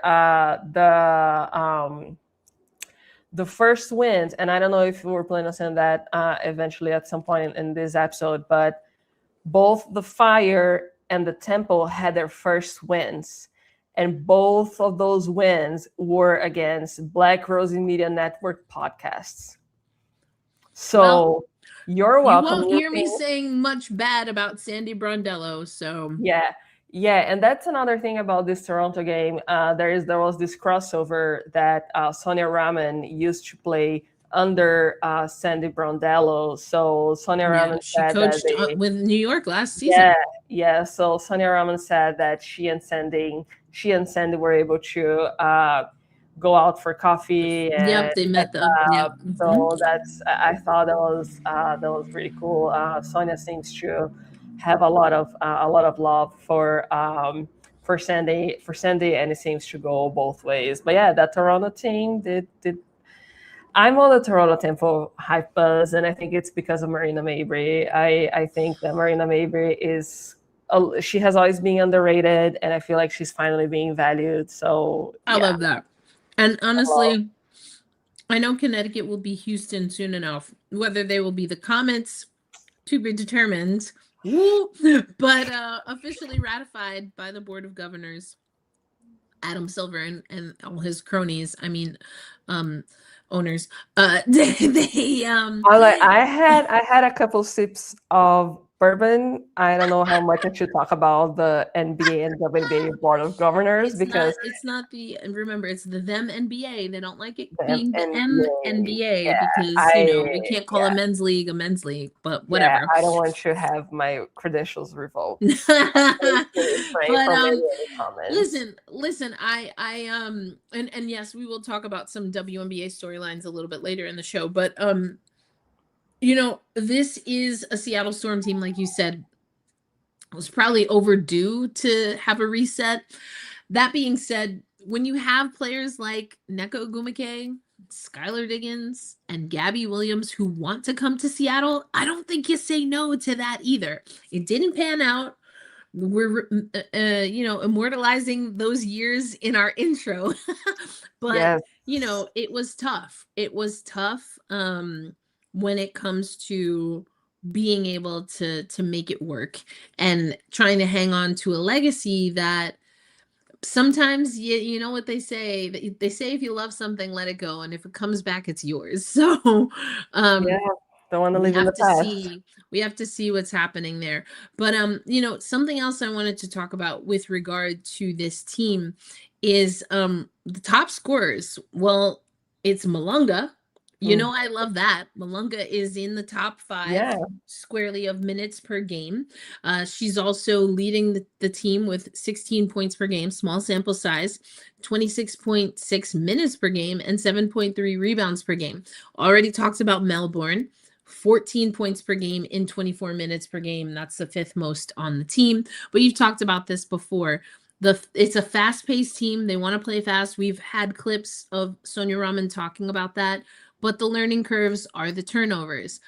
The first wins, and I don't know if we were planning on saying that eventually at some point in this episode, but both the Fire and the Temple had their first wins. And both of those wins were against Black Rosy Media Network podcasts. So you're welcome. You won't hear me saying much bad about Sandy Brondello. So yeah. And that's another thing about this Toronto game. There was this crossover that Sonia Raman used to play under Sandy Brondello. So Sonia Raman said coached with New York last season. Yeah. So Sonia Raman said that she and Sandy were able to go out for coffee. And, they met them. So I thought that was pretty cool. Sonia seems to have a lot of love for Sandy, and it seems to go both ways. But yeah, that Toronto team did. I'm on the Toronto Temple hype buzz, and I think it's because of Marina Mabrey. I think that Marina Mabrey she has always been underrated, and I feel like she's finally being valued. So I love that. And honestly, I know Connecticut will be Houston soon enough. Whether they will be the Comets, to be determined. But officially ratified by the Board of Governors, Adam Silver and all his cronies. I mean, owners. I had a couple sips of Bourbon, I don't know how much I should talk about the NBA and WNBA Board of Governors because It's not the, and remember, it's the them NBA. They don't like it the being the NBA, MNBA yeah, because, we can't call a men's league, but yeah, whatever. I don't want to have my credentials revoked. But From any comments. listen, and yes, we will talk about some WNBA storylines a little bit later in the show, but this is a Seattle Storm team, like you said, was probably overdue to have a reset. That being said, when you have players like Neko Ogwumike, Skylar Diggins, and Gabby Williams who want to come to Seattle, I don't think you say no to that either. It didn't pan out. We're immortalizing those years in our intro. But Yes. It was tough. It was tough when it comes to being able to make it work and trying to hang on to a legacy that sometimes you know what they say if you love something, let it go, and if it comes back, it's yours. So don't want to live in the past. We have to see what's happening there. But something else I wanted to talk about with regard to this team is the top scorers. Well, it's Malonga. I love that. Malonga is in the top 5 squarely of minutes per game. She's also leading the team with 16 points per game, small sample size, 26.6 minutes per game, and 7.3 rebounds per game. Already talked about Melbourne. 14 points per game in 24 minutes per game. That's the 5th most on the team. But you've talked about this before. It's a fast-paced team. They want to play fast. We've had clips of Sonia Rahman talking about that. But the learning curves are the turnovers.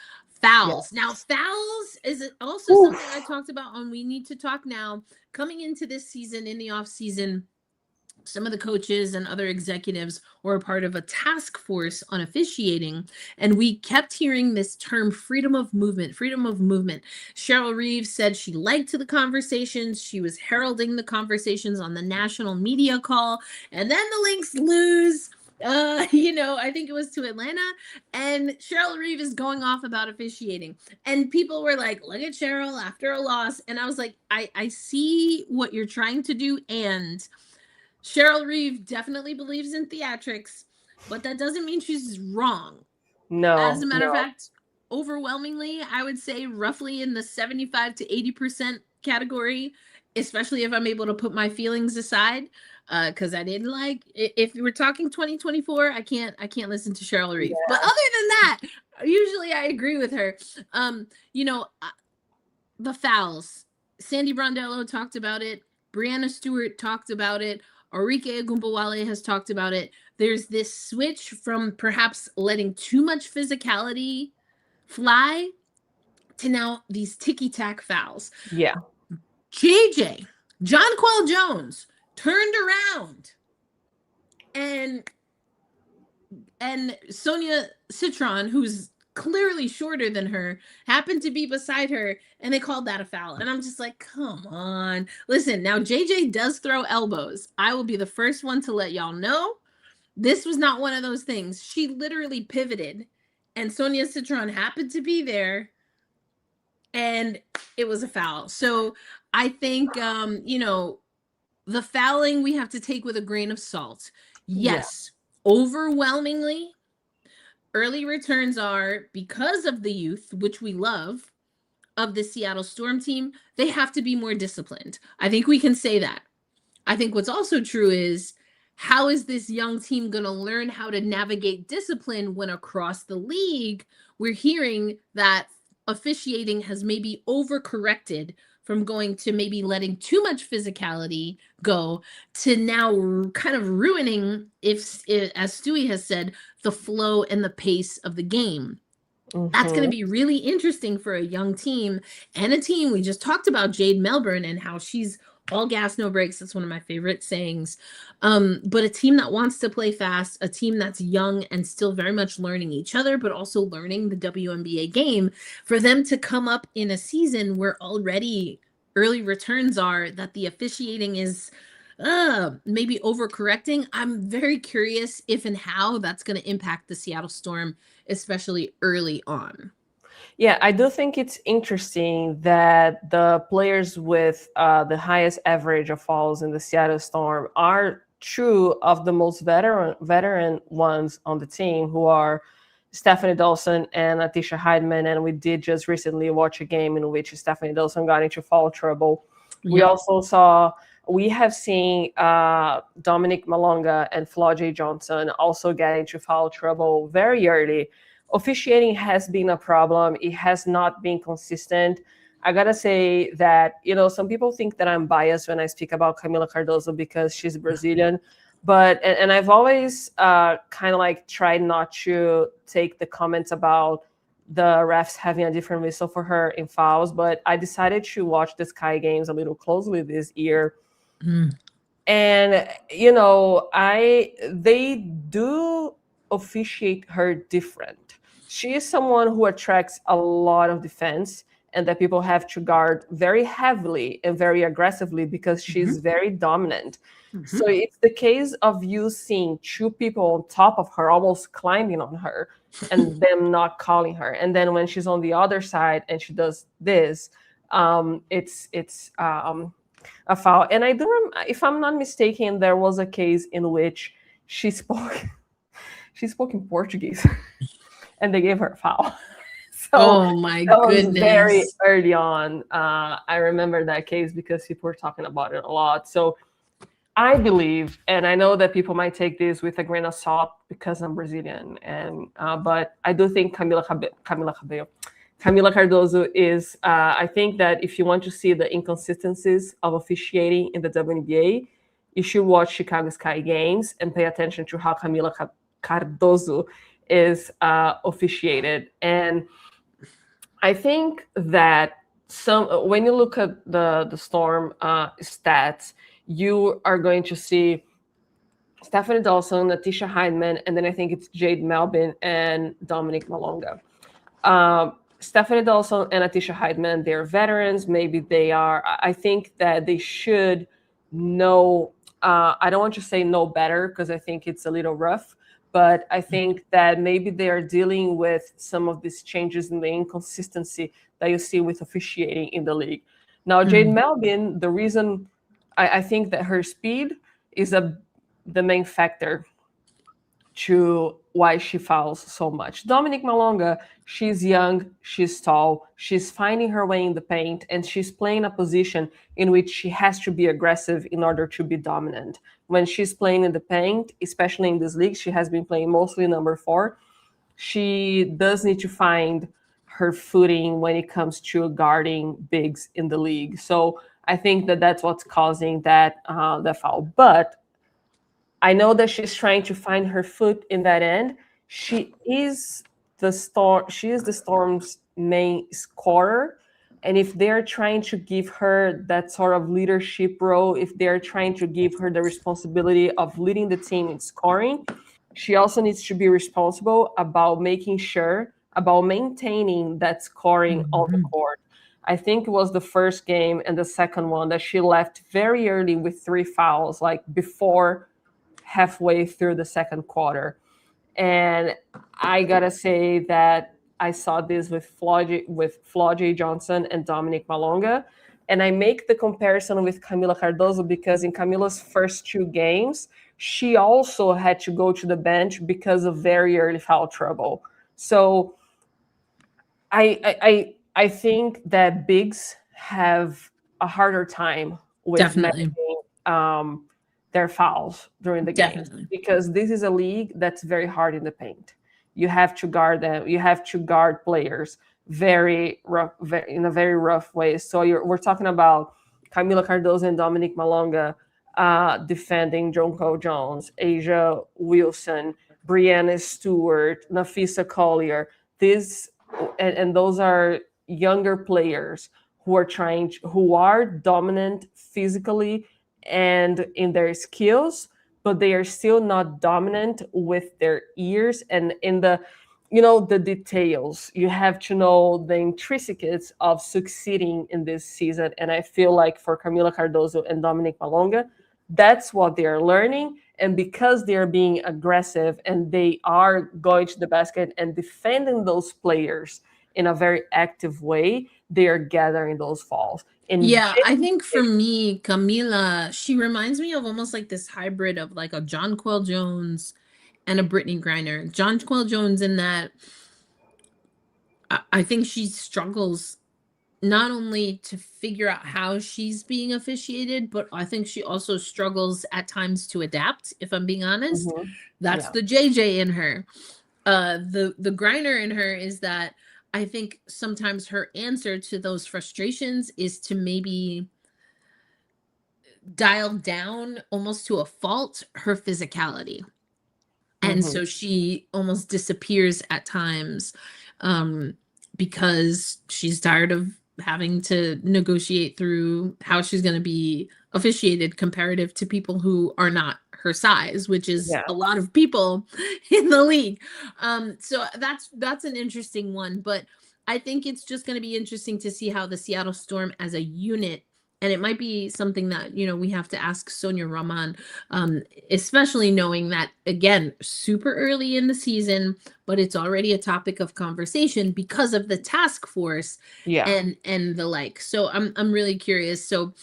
Fouls. Now, fouls is also something I talked about on We Need to Talk Now. Coming into this season, in the off season, some of the coaches and other executives were a part of a task force on officiating, and we kept hearing this term freedom of movement. Cheryl Reeves said she liked the conversations. She was heralding the conversations on the national media call, and then the Lynx lose. I think it was to Atlanta, and Cheryl Reeves is going off about officiating, and people were like, look at Cheryl after a loss. And I was like, I see what you're trying to do, and Cheryl Reeves definitely believes in theatrics, but that doesn't mean she's wrong. No. As a matter of fact, overwhelmingly, I would say roughly in the 75 to 80% category, especially if I'm able to put my feelings aside, because I didn't like. If we're talking 2024, I can't listen to Cheryl Reeves. But other than that, usually I agree with her. The fouls. Sandy Brondello talked about it. Brianna Stewart talked about it. Arike Ogunbowale has talked about it. There's this switch from perhaps letting too much physicality fly to now these ticky-tack fouls. Yeah. JJ, Jonquel Jones, turned around and Sonia Citron, who's clearly shorter than her, happened to be beside her, and they called that a foul. And I'm just like, come on. Listen, now JJ does throw elbows. I will be the first one to let y'all know this was not one of those things. She literally pivoted, and Sonia Citron happened to be there, and it was a foul. So I think, the fouling we have to take with a grain of salt. Yes, overwhelmingly, early returns are, because of the youth, which we love, of the Seattle Storm team, they have to be more disciplined. I think we can say that. I think what's also true is, how is this young team going to learn how to navigate discipline when across the league we're hearing that officiating has maybe overcorrected from going to maybe letting too much physicality go to now kind of ruining, as Stewie has said, the flow and the pace of the game. That's going to be really interesting for a young team, and a team, we just talked about Jade Melbourne and how she's all gas, no breaks. That's one of my favorite sayings. But a team that wants to play fast, a team that's young and still very much learning each other, but also learning the WNBA game, for them to come up in a season where already early returns are that the officiating is maybe overcorrecting. I'm very curious if and how that's going to impact the Seattle Storm, especially early on. Yeah, I do think it's interesting that the players with the highest average of fouls in the Seattle Storm are true of the most veteran ones on the team, who are Stephanie Dawson and Atisha Heidman. And we did just recently watch a game in which Stephanie Dawson got into foul trouble. Yep. We have seen Dominique Malonga and Flau'jae Johnson also get into foul trouble very early. Officiating has been a problem. It has not been consistent. I gotta say that, some people think that I'm biased when I speak about Camila Cardoso because she's Brazilian, but and I've always kind of like tried not to take the comments about the refs having a different whistle for her in fouls, but I decided to watch the Sky Games a little closely this year. And they do officiate her different. She is someone who attracts a lot of defense, and that people have to guard very heavily and very aggressively because she's very dominant. So it's the case of you seeing two people on top of her, almost climbing on her, and them not calling her. And then when she's on the other side and she does this, it's a foul. And I do, if I'm not mistaken, there was a case in which she spoke in Portuguese, and they gave her a foul. So oh my goodness! Very early on, I remember that case because people were talking about it a lot. So I believe, and I know that people might take this with a grain of salt because I'm Brazilian, and but I do think Camila Cardoso is. I think that if you want to see the inconsistencies of officiating in the WNBA, you should watch Chicago Sky games and pay attention to how Camila Cardoso is officiated. And I think that when you look at the Storm stats, you are going to see Stephanie Dawson, Atisha Heidman, and then I think it's Jade Melbourne and Dominique Malonga. Stephanie Dawson and Atisha Heidman, they're veterans. Maybe they are. I think that they should know. I don't want to say know better because I think it's a little rough. But I think that maybe they are dealing with some of these changes in the inconsistency that you see with officiating in the league. Now, Jade Melbourne, the reason I think that her speed is the main factor to why she fouls so much. Dominique Malonga, she's young, she's tall, she's finding her way in the paint, and she's playing a position in which she has to be aggressive in order to be dominant. When she's playing in the paint, especially in this league, she has been playing mostly number 4. She does need to find her footing when it comes to guarding bigs in the league. So I think that that's what's causing that foul. But I know that she's trying to find her foot in that end. She is the Storm's main scorer. And if they're trying to give her that sort of leadership role, if they're trying to give her the responsibility of leading the team in scoring, she also needs to be responsible about maintaining that scoring on the court. I think it was the first game and the second one that she left very early with 3 fouls, like before halfway through the second quarter. And I gotta say that I saw this with Flau'jae Johnson and Dominique Malonga. And I make the comparison with Camila Cardoso because in Camila's first 2 games, she also had to go to the bench because of very early foul trouble. So I think that bigs have a harder time with managing their fouls during the game because this is a league that's very hard in the paint. You have to guard them. You have to guard players in a very rough way. So we're talking about Camila Cardoso and Dominique Malonga defending Jonko Jones, Asia Wilson, Brianna Stewart, Nafisa Collier. And those are younger players who are dominant physically and in their skills, but they are still not dominant with their ears and in the details. You have to know the intricacies of succeeding in this season. And I feel like for Camila Cardoso and Dominique Malonga, that's what they are learning. And because they are being aggressive and they are going to the basket and defending those players in a very active way, they are gathering those falls. And yeah, I think for me, Camila, she reminds me of almost like this hybrid of like a Jonquel Jones and a Brittany Griner. Jonquel Jones in that I think she struggles not only to figure out how she's being officiated, but I think she also struggles at times to adapt, if I'm being honest. That's the JJ in her. The Griner in her is that I think sometimes her answer to those frustrations is to maybe dial down almost to a fault her physicality. And so she almost disappears at times because she's tired of having to negotiate through how she's going to be officiated comparative to people who are not her size, which is a lot of people in the league. So that's an interesting one, but I think it's just going to be interesting to see how the Seattle Storm as a unit, and it might be something that, you know, we have to ask Sonia Rahman, especially knowing that, again, super early in the season, but it's already a topic of conversation because of the task force and the like. So I'm really curious. So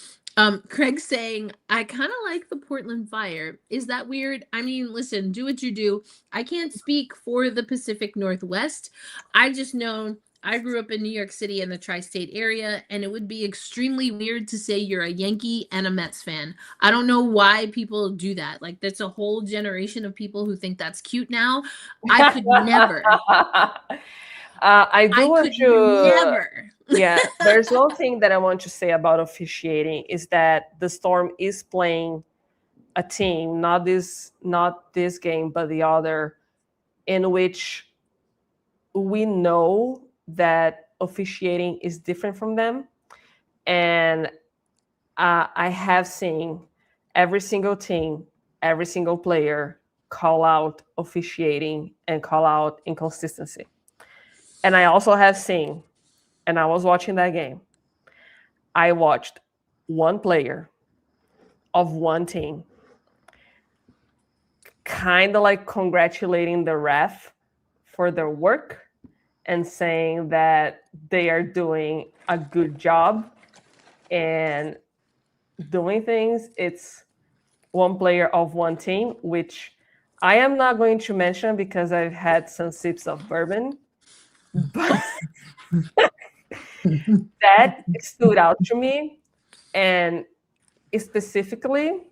Craig's saying, I kind of like the Portland Fire. Is that weird? I mean, listen, do what you do. I can't speak for the Pacific Northwest. I just know I grew up in New York City in the tri-state area, and it would be extremely weird to say you're a Yankee and a Mets fan. I don't know why people do that. Like, there's a whole generation of people who think that's cute now. I could never. I could never. Yeah, there's one thing that I want to say about officiating is that the Storm is playing a team, not this game, but the other, in which we know that officiating is different from them. And I have seen every single team, every single player call out officiating and call out inconsistency. And I also have seen, and I was watching that game, I watched one player of one team kind of like congratulating the ref for their work and saying that they are doing a good job and doing things. It's one player of one team, which I am not going to mention because I've had some sips of bourbon, but that stood out to me. And specifically,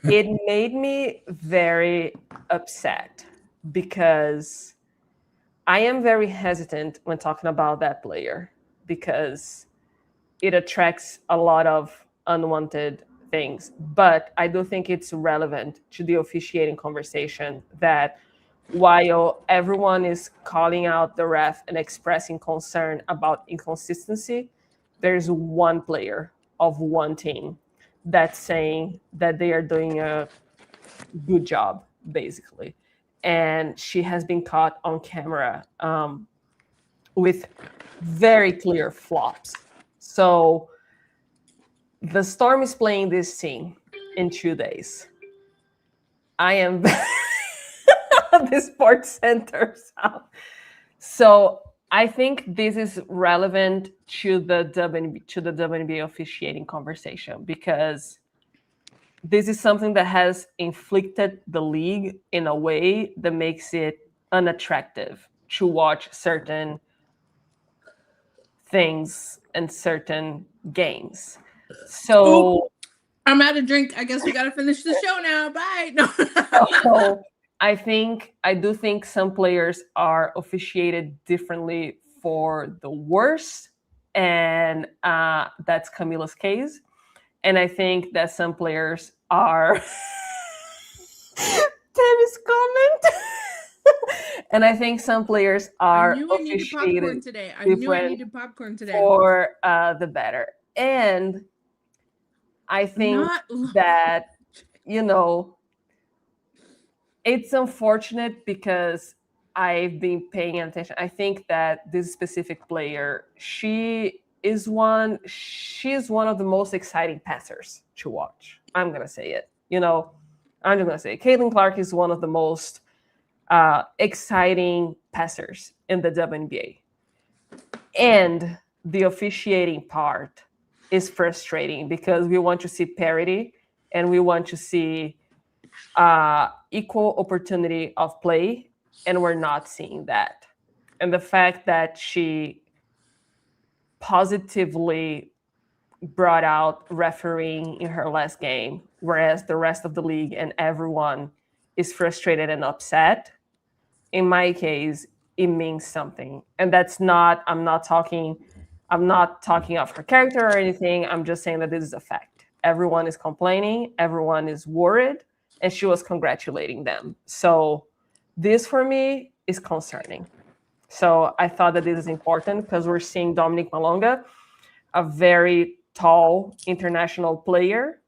it made me very upset because I am very hesitant when talking about that player because it attracts a lot of unwanted things. But I do think it's relevant to the officiating conversation that while everyone is calling out the ref and expressing concern about inconsistency, there's one player of one team that's saying that they are doing a good job, basically. And she has been caught on camera with very clear flops. So the Storm is playing this team in 2 days. I am the Sports Center. So I think this is relevant to the WNBA officiating conversation because this is something that has inflicted the league in a way that makes it unattractive to watch certain things and certain games. So I'm out of drink. I guess we got to finish the show now. Bye. No. So I do think some players are officiated differently for the worse, and that's Camila's case. And I think that some players are Tammy's comment. And I think some players are officiated today. I knew I needed popcorn today for the better. And I think that, you know, it's unfortunate because I've been paying attention. I think that this specific player, she is one of the most exciting passers to watch. I'm going to say it. You know, I'm just going to say it. Caitlin Clark is one of the most exciting passers in the WNBA. And the officiating part is frustrating because we want to see parity and we want to see equal opportunity of play, and we're not seeing that. And the fact that she positively brought out refereeing in her last game, whereas the rest of the league and everyone is frustrated and upset, in my case, it means something. And that's not, I'm not talking of her character or anything. I'm just saying that this is a fact. Everyone is complaining, everyone is worried, and she was congratulating them. So this for me is concerning. So I thought that this is important because we're seeing Dominique Malonga, a very tall international player.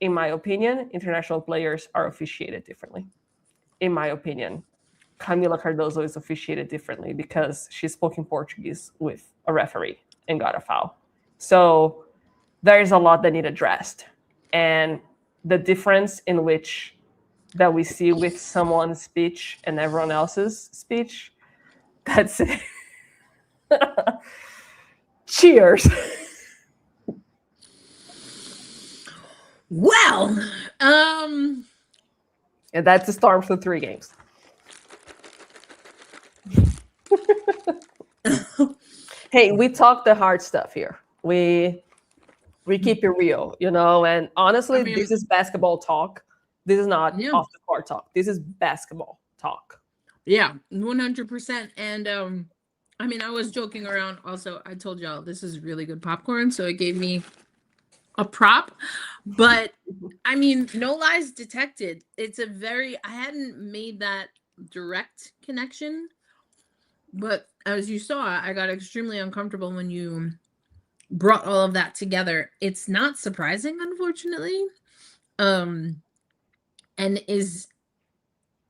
In my opinion, international players are officiated differently. In my opinion, Camila Cardoso is officiated differently because she spoke in Portuguese with a referee and got a foul. So there is a lot that need addressed. And the difference in which that we see with someone's speech and everyone else's speech, that's it. Cheers. Well, and that's the storm for 3 games. Hey, we talk the hard stuff here. We keep it real, you know, and honestly, this is basketball talk. This is not off the court talk. This is basketball talk. Yeah, 100%. And I mean, I was joking around. Also, I told y'all this is really good popcorn, so it gave me a prop. But I mean, no lies detected. It's a very, I hadn't made that direct connection, but as you saw, I got extremely uncomfortable when you brought all of that together. It's not surprising, unfortunately. And is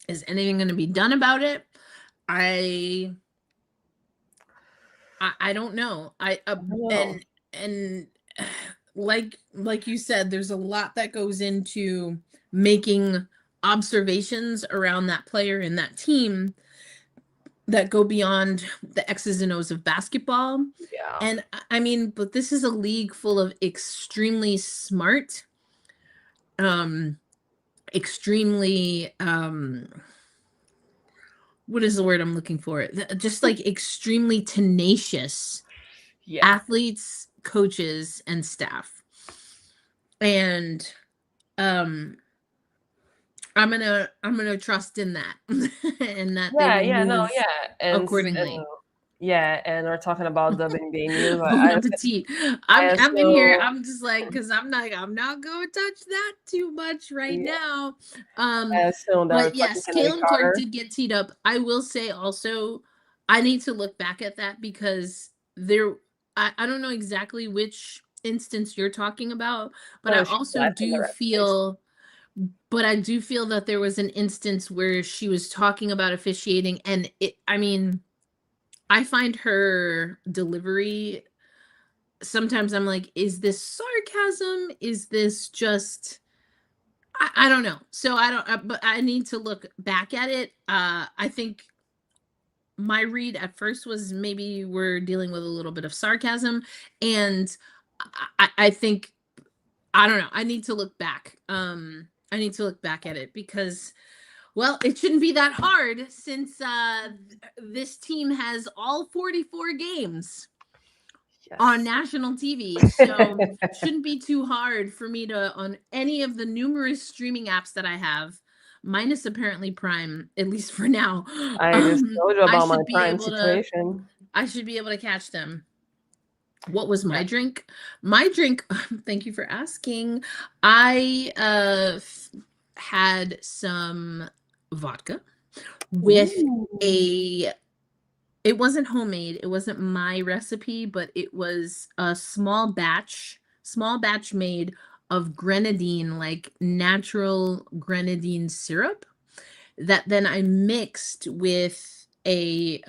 anything going to be done about it? I don't know. And like you said, there's a lot that goes into making observations around that player and that team that go beyond the X's and O's of basketball. Yeah. And I mean, but this is a league full of extremely smart, extremely, what is the word I'm looking for? Just like extremely tenacious athletes, coaches, and staff. And I'm gonna trust in that. And that and accordingly. And we're talking about WNBA news. I'm in here. I'm just like, because I'm not going to touch that too much now. But yes, Caitlin Clark did get teed up. I will say also, I need to look back at that because I don't know exactly which instance you're talking about, but I also do feel. But I do feel that there was an instance where she was talking about officiating, and I find her delivery, sometimes I'm like, is this sarcasm? Is this just, I don't know. So but I need to look back at it. I think my read at first was maybe we're dealing with a little bit of sarcasm, and I think, I don't know. I need to look back. I need to look back at it because, well, it shouldn't be that hard since this team has all 44 games on national TV. So it shouldn't be too hard for me to, on any of the numerous streaming apps that I have, minus apparently Prime, at least for now. I just told you about my Prime situation. I should be able to catch them. What was my drink? My drink, thank you for asking. I had some vodka with it wasn't homemade. It wasn't my recipe, but it was a small batch made of grenadine, like natural grenadine syrup that then I mixed with a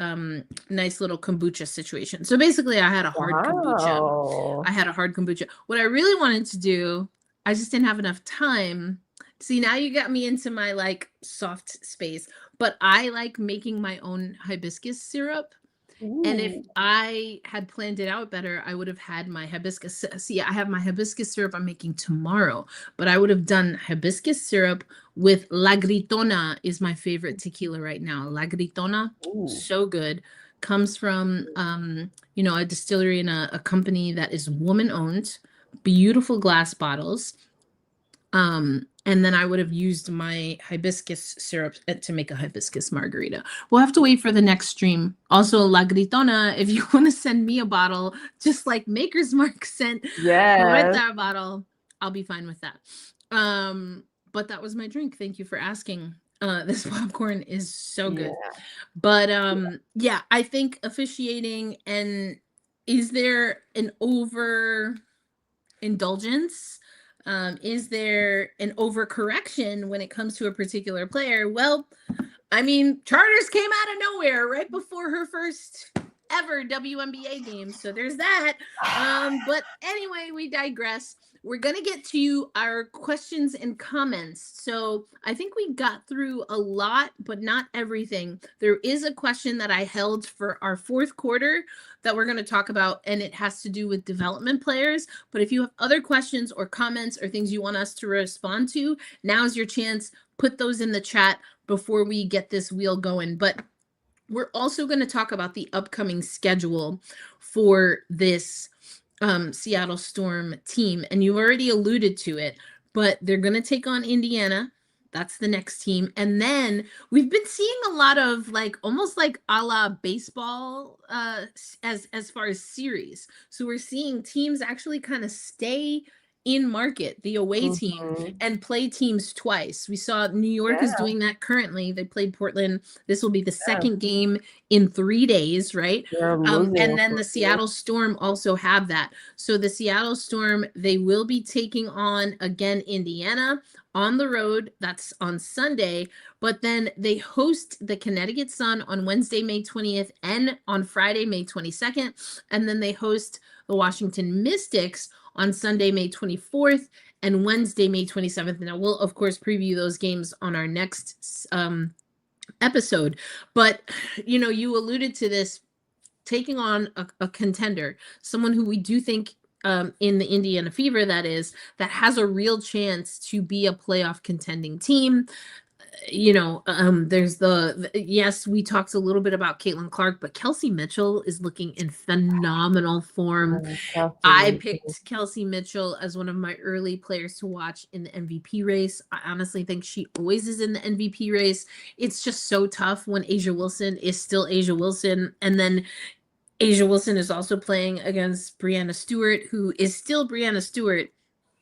nice little kombucha situation. So basically I had a hard kombucha. What I really wanted to do, I just didn't have enough time, See, now you got me into my like soft space, but I like making my own hibiscus syrup. And if Ooh. I had planned it out better, I would have had my hibiscus. See, I have my hibiscus syrup I'm making tomorrow, but I would have done hibiscus syrup with La Gritona is my favorite tequila right now. La Gritona, Ooh. so good. Comes from a distillery and a company that is woman owned, beautiful glass bottles. And then I would have used my hibiscus syrup to make a hibiscus margarita. We'll have to wait for the next stream. Also, La Gritona, if you want to send me a bottle, just like Maker's Mark sent Yes. a bottle, I'll be fine with that. But that was my drink. Thank you for asking. This popcorn is so good. Yeah. But yeah, I think officiating, and is there an over indulgence? Is there an overcorrection when it comes to a particular player? Well, I mean, Charters came out of nowhere right before her first ever WNBA game. So there's that. But anyway, we digress. We're going to get to our questions and comments. So I think we got through a lot, but not everything. There is a question that I held for our fourth quarter that we're going to talk about, and it has to do with development players. But if you have other questions or comments or things you want us to respond to, now's your chance. Put those in the chat before we get this wheel going. But we're also going to talk about the upcoming schedule for this Seattle Storm team. And you already alluded to it, but they're going to take on Indiana. That's the next team. And then we've been seeing a lot of like almost like a la baseball as far as series. So we're seeing teams actually kind of stay in market, the away team, and play teams twice. We saw New York is doing that currently. They played Portland. This will be the second game in 3 days, right? And then the Seattle Storm also have that. So the Seattle Storm, they will be taking on, again, Indiana on the road. That's on Sunday. But then they host the Connecticut Sun on Wednesday, May 20th, and on Friday, May 22nd. And then they host the Washington Mystics on Sunday, May 24th, and Wednesday, May 27th. Now, we'll, of course, preview those games on our next episode. But, you know, you alluded to this, taking on a contender, someone who we do think in the Indiana Fever, that has a real chance to be a playoff contending team. You know, there's yes, we talked a little bit about Caitlin Clark, but Kelsey Mitchell is looking in phenomenal form. I picked Kelsey Mitchell as one of my early players to watch in the MVP race. I honestly think she always is in the MVP race. It's just so tough when A'ja Wilson is still A'ja Wilson. And then A'ja Wilson is also playing against Breanna Stewart, who is still Breanna Stewart.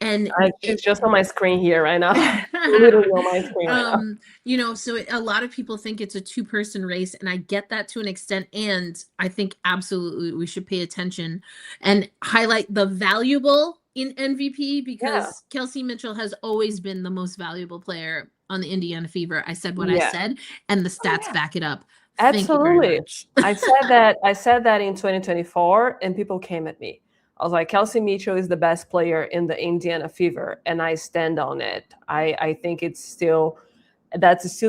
And it's just on my screen here right now. Literally on my screen right now. You know, so a lot of people think it's a two-person race, and I get that to an extent. And I think absolutely we should pay attention and highlight the valuable in MVP, because Kelsey Mitchell has always been the most valuable player on the Indiana Fever. I said what I said, and the stats back it up. Absolutely. I said that in 2024, and people came at me. I was like, Kelsey Mitchell is the best player in the Indiana Fever, and I stand on it. I think that's still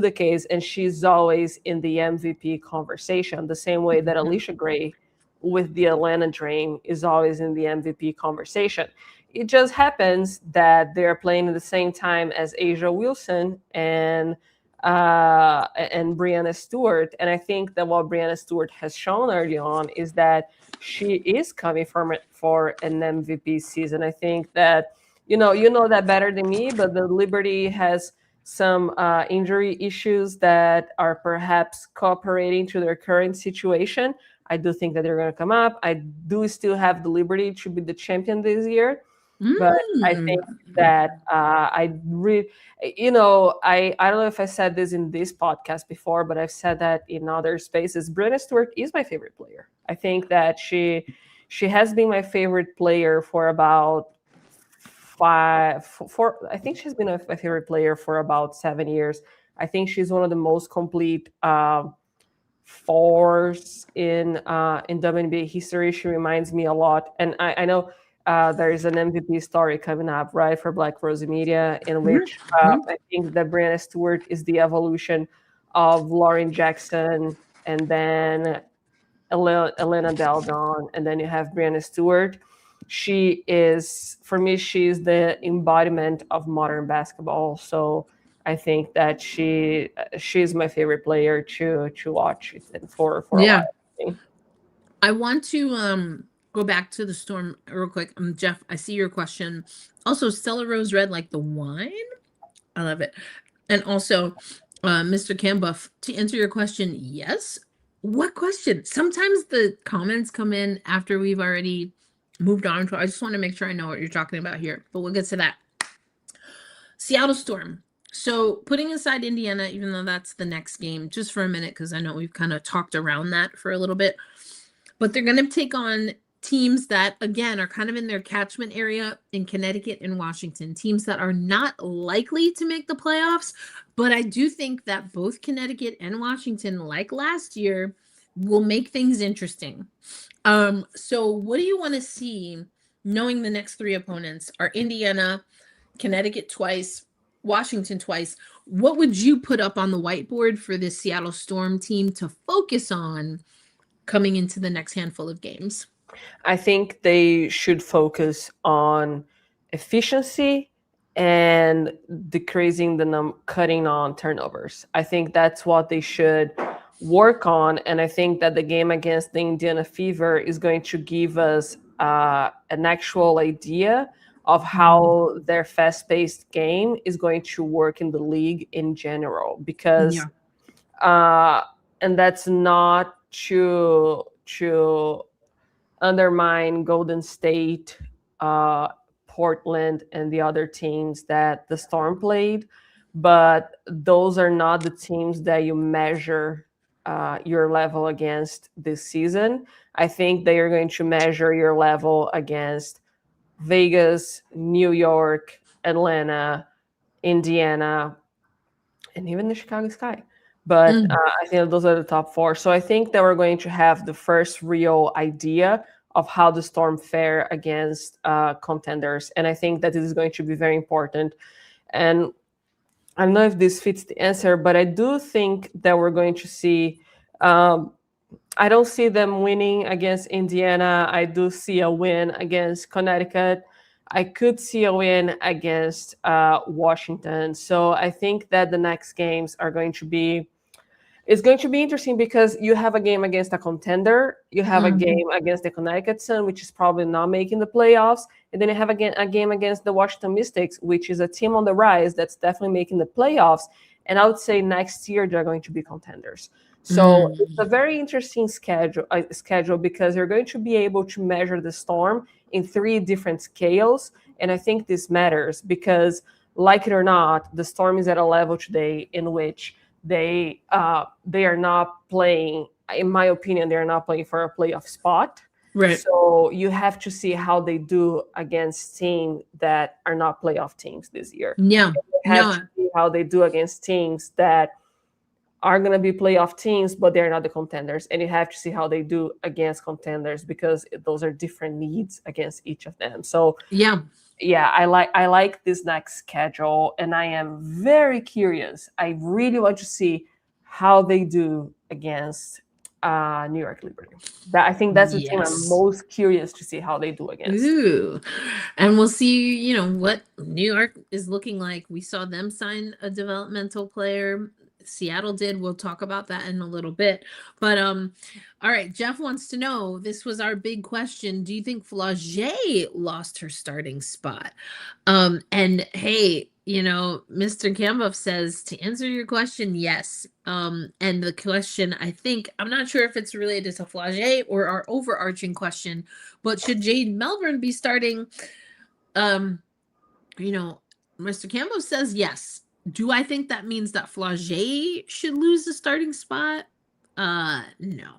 the case, and she's always in the MVP conversation, the same way that Alicia Gray with the Atlanta Dream is always in the MVP conversation. It just happens that they're playing at the same time as A'ja Wilson and Breanna Stewart. And I think that what Breanna Stewart has shown early on is that she is coming for an MVP season. I think that, you know that better than me, but the Liberty has some injury issues that are perhaps cooperating to their current situation. I do think that they're going to come up. I do still have the Liberty to be the champion this year. But I think that I don't know if I said this in this podcast before, but I've said that in other spaces. Breanna Stewart is my favorite player. I think that she has been my favorite player for about I think she's been my favorite player for about 7 years. I think she's one of the most complete force in WNBA history. She reminds me a lot, and I know there is an MVP story coming up, right, for Black Rose Media, in which I think that Brianna Stewart is the evolution of Lauren Jackson, and then Elena Del Don, and then you have Brianna Stewart. She is, for me, she's the embodiment of modern basketball. So I think that she's my favorite player to watch for a while. I want to go back to the Storm real quick. Jeff, I see your question. Also, Stella Rose Red like the wine. I love it. And also, Mr. Cambuff, to answer your question, yes. What question? Sometimes the comments come in after we've already moved on to. I just want to make sure I know what you're talking about here, but we'll get to that. Seattle Storm. So putting aside Indiana, even though that's the next game, just for a minute, because I know we've kind of talked around that for a little bit, but they're going to take on teams that, again, are kind of in their catchment area in Connecticut and Washington, teams that are not likely to make the playoffs. But I do think that both Connecticut and Washington, like last year, will make things interesting. So what do you want to see, knowing the next three opponents are Indiana, Connecticut twice, Washington twice? What would you put up on the whiteboard for this Seattle Storm team to focus on coming into the next handful of games? I think they should focus on efficiency and decreasing cutting on turnovers. I think that's what they should work on. And I think that the game against the Indiana Fever is going to give us an actual idea of how their fast-paced game is going to work in the league in general. Because, and that's not to undermine Golden State, Portland, and the other teams that the Storm played, but those are not the teams that you measure your level against this season. I think they are going to measure your level against Vegas, New York, Atlanta, Indiana, and even the Chicago Sky. But I think those are the top four. So I think that we're going to have the first real idea of how the Storm fare against contenders. And I think that this is going to be very important. And I don't know if this fits the answer, but I do think that we're going to see, I don't see them winning against Indiana. I do see a win against Connecticut. I could see a win against Washington. So I think that the next games are going to be, it's going to be interesting because you have a game against a contender, you have a game against the Connecticut Sun, which is probably not making the playoffs, and then you have a game against the Washington Mystics, which is a team on the rise that's definitely making the playoffs. And I would say next year they're going to be contenders. So it's a very interesting schedule because you're going to be able to measure the Storm in 3 different scales. And I think this matters because, like it or not, the Storm is at a level today in which they are not playing, in my opinion, they're not playing for a playoff spot. Right. So you have to see how they do against teams that are not playoff teams this year. Yeah. You have to see how they do against teams that are going to be playoff teams, but they're not the contenders. And you have to see how they do against contenders because those are different needs against each of them. So yeah, I like this next schedule, and I am very curious. I really want to see how they do against New York Liberty. I think that's the team I'm most curious to see how they do against. Ooh. And we'll see, what New York is looking like. We saw them sign a developmental player. Seattle did. We'll talk about that in a little bit. But all right, Jeff wants to know, this was our big question. Do you think Flau'jae lost her starting spot? And hey, Mr. Cambuff says, to answer your question, yes. And the question, I'm not sure if it's related to Flau'jae or our overarching question, but should Jade Melbourne be starting? Mr. Cambuff says yes. Do I think that means that Flau'jae should lose the starting spot? No.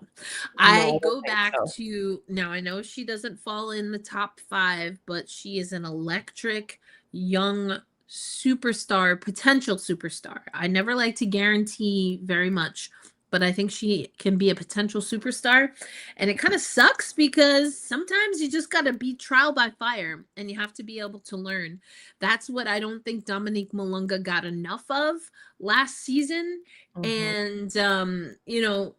I go back to, now I know she doesn't fall in the top 5, but she is an electric young superstar, potential superstar. I never like to guarantee very much, but I think she can be a potential superstar. And it kind of sucks because sometimes you just got to be trial by fire and you have to be able to learn. That's what I don't think Dominique Malonga got enough of last season. And,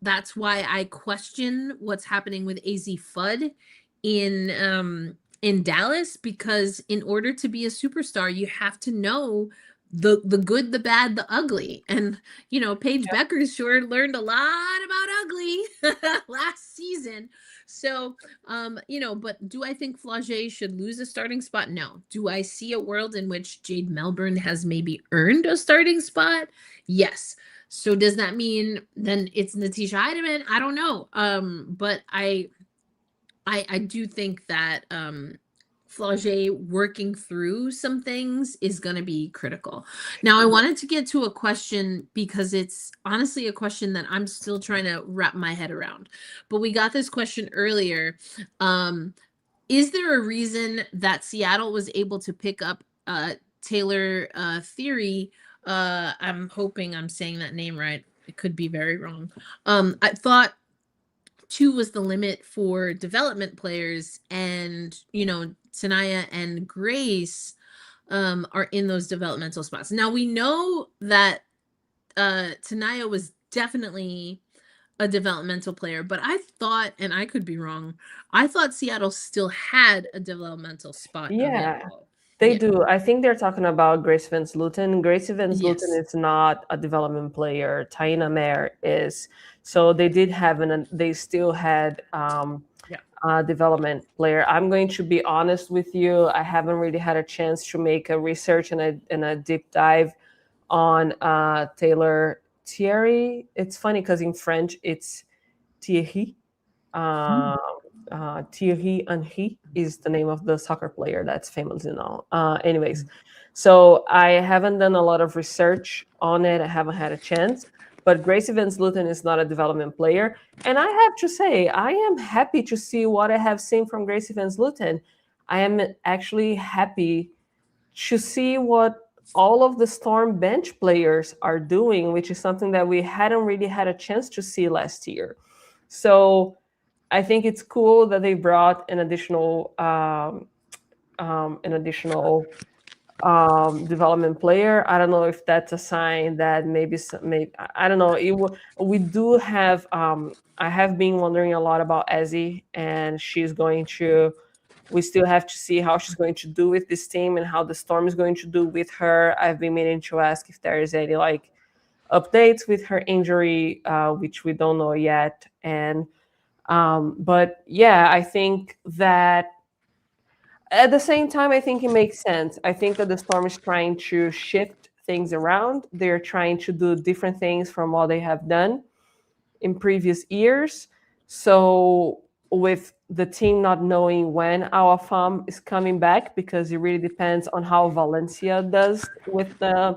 that's why I question what's happening with AZ Fudd in Dallas, because in order to be a superstar, you have to know the good, the bad, the ugly. And Paige Becker sure learned a lot about ugly last season. So but do I think Flau'jae should lose a starting spot? No. Do I see a world in which Jade Melbourne has maybe earned a starting spot? Yes. So does that mean then it's Natisha Heidemann? I don't know. But I do think that Flau'jae working through some things is going to be critical. Now, I wanted to get to a question because it's honestly a question that I'm still trying to wrap my head around. But we got this question earlier. Is there a reason that Seattle was able to pick up Taylor Theory? I'm hoping I'm saying that name right. It could be very wrong. I thought 2 was the limit for development players, and Tanaya and Grace are in those developmental spots. Now we know that Tanaya was definitely a developmental player, but I thought, and I could be wrong, I thought Seattle still had a developmental spot available. They do. I think they're talking about Grace Van Slooten. Grace Van Slooten Yes. is not a development player. Taina Mayer is. So they did have they still had a development player. I'm going to be honest with you. I haven't really had a chance to make a research and a deep dive on Taylor Thierry. It's funny because in French it's Thierry. Thierry Henry is the name of the soccer player that's famous now. Anyways, so I haven't done a lot of research on it. I haven't had a chance. But Gracie Van Slooten is not a development player. And I have to say, I am happy to see what I have seen from Gracie Van Slooten. I am actually happy to see what all of the Storm bench players are doing, which is something that we hadn't really had a chance to see last year. So I think it's cool that they brought an additional development player. I don't know if that's a sign that maybe I don't know. We do have. I have been wondering a lot about Ezzy, and she's going to. We still have to see how she's going to do with this team and how the Storm is going to do with her. I've been meaning to ask if there is any updates with her injury, which we don't know yet. And but yeah, I think that at the same time, I think it makes sense. I think that the Storm is trying to shift things around. They're trying to do different things from what they have done in previous years. So with the team not knowing when our farm is coming back, because it really depends on how Valencia does with the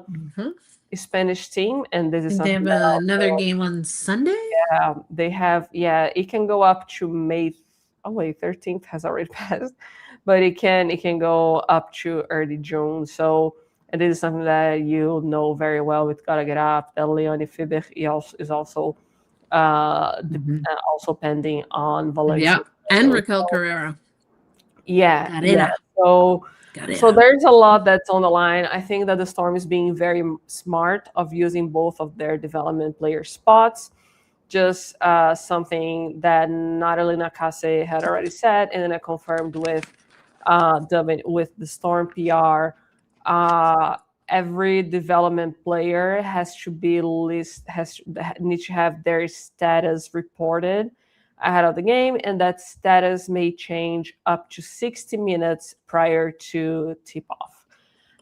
Spanish team. And this is something they have another game on Sunday. Yeah, they have. Yeah, it can go up to May. Oh wait, 13th has already passed, but it can go up to early June. So, and this is something that you know very well with Gotta Get Up. That Leonie Fiber is also also pending on Valencia. Yeah, and Raquel Carrera. Yeah. So there's a lot that's on the line. I think that the Storm is being very smart of using both of their development player spots. Just something that Natalie Nakase had already said, and then I confirmed with the Storm PR. Every development player has to be needs to have their status reported ahead of the game, and that status may change up to 60 minutes prior to tip-off.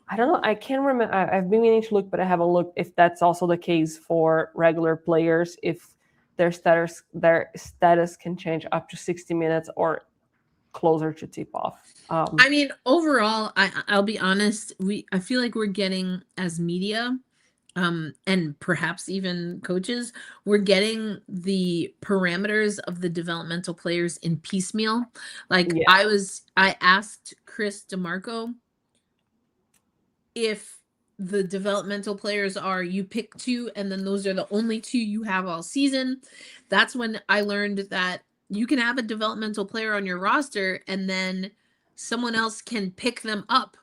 I don't know. I can't remember. I've been meaning to look, but I haven't looked if that's also the case for regular players, if their status can change up to 60 minutes or closer to tip-off. I mean, overall, I'll be honest. I feel like we're getting, as media, and perhaps even coaches, we're getting the parameters of the developmental players in piecemeal. I asked Chris DeMarco if the developmental players are you pick 2 and then those are the only 2 you have all season. That's when I learned that you can have a developmental player on your roster and then someone else can pick them up.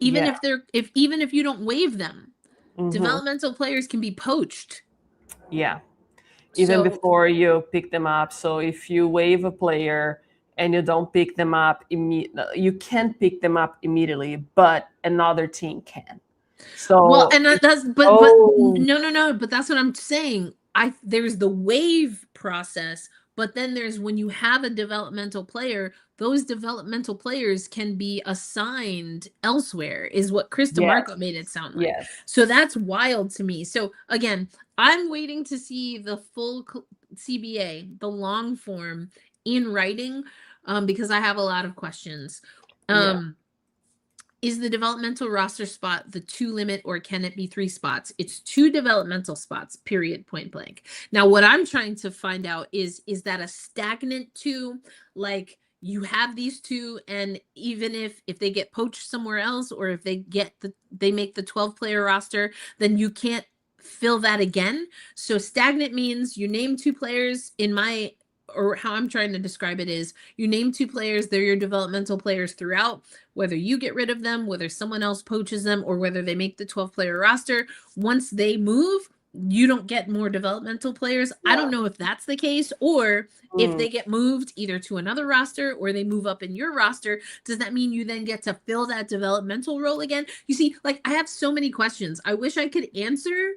Even Yeah. if you don't waive them. Mhm. Developmental players can be poached. Yeah. Even So- before you pick them up. So if you waive a player and you don't pick them up you can't pick them up immediately, but another team can. So well, and that's but Oh. no, but that's what I'm saying. There's the wave process, but then there's when you have a developmental player, those developmental players can be assigned elsewhere, is what Chris DeMarco Yes. made it sound like. Yes. So that's wild to me. So again, I'm waiting to see the full CBA, the long form in writing, because I have a lot of questions. Is the developmental roster spot the 2 limit, or can it be 3 spots? It's 2 developmental spots, period, point blank. Now, what I'm trying to find out is that a stagnant 2, like you have these 2, and even if they get poached somewhere else, or if they make the 12-player roster, then you can't fill that again. So stagnant means you name 2 players or how I'm trying to describe it is you name 2 players, they're your developmental players throughout, whether you get rid of them, whether someone else poaches them, or whether they make the 12-player roster. Once they move, you don't get more developmental players. Yeah. I don't know if that's the case, or if they get moved either to another roster or they move up in your roster, does that mean you then get to fill that developmental role again? You see, like, I have so many questions. I wish I could answer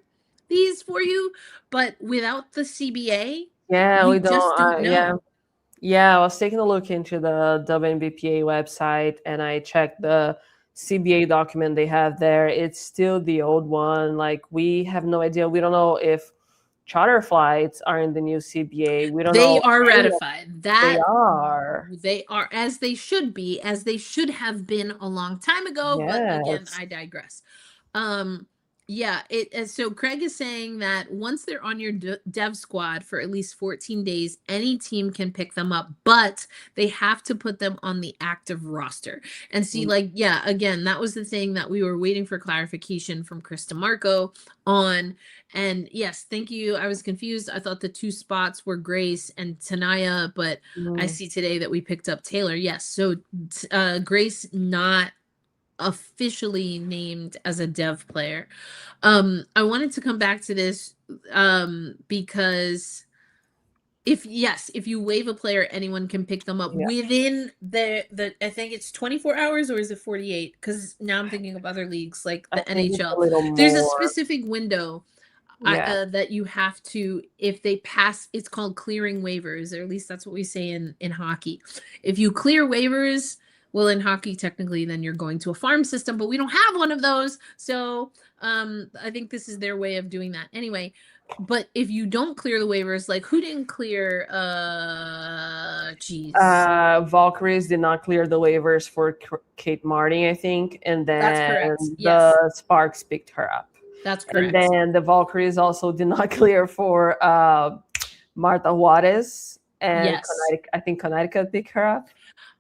these for you, but without the CBA, yeah, we just don't know. Yeah, I was taking a look into the WNBA website and I checked the CBA document they have there. It's still the old one. Like, we have no idea. We don't know if charter flights are in the new CBA. We don't know. They are ratified. They are. They are, as they should be, as they should have been a long time ago. Yes. But again, I digress. Yeah, so Craig is saying that once they're on your dev squad for at least 14 days, any team can pick them up, but they have to put them on the active roster. And see, like, yeah, again, that was the thing that we were waiting for clarification from Chris DeMarco on. And yes, thank you. I was confused. I thought the 2 spots were Grace and Tanaya, but I see today that we picked up Taylor. Yes, so Grace not officially named as a dev player. I wanted to come back to this because if you waive a player, anyone can pick them up within the I think it's 24 hours, or is it 48? Because now I'm thinking of other leagues like the NHL. There's a specific window that you have to, if they pass, it's called clearing waivers, or at least that's what we say in hockey. If you clear waivers, well, in hockey, technically, then you're going to a farm system, but we don't have one of those. So I think this is their way of doing that. Anyway, but if you don't clear the waivers, like, who didn't clear? Valkyries did not clear the waivers for Kate Martin, I think. And then that's correct. The Sparks picked her up. That's correct. And then the Valkyries also did not clear for Marta Juarez. And I think Connecticut picked her up.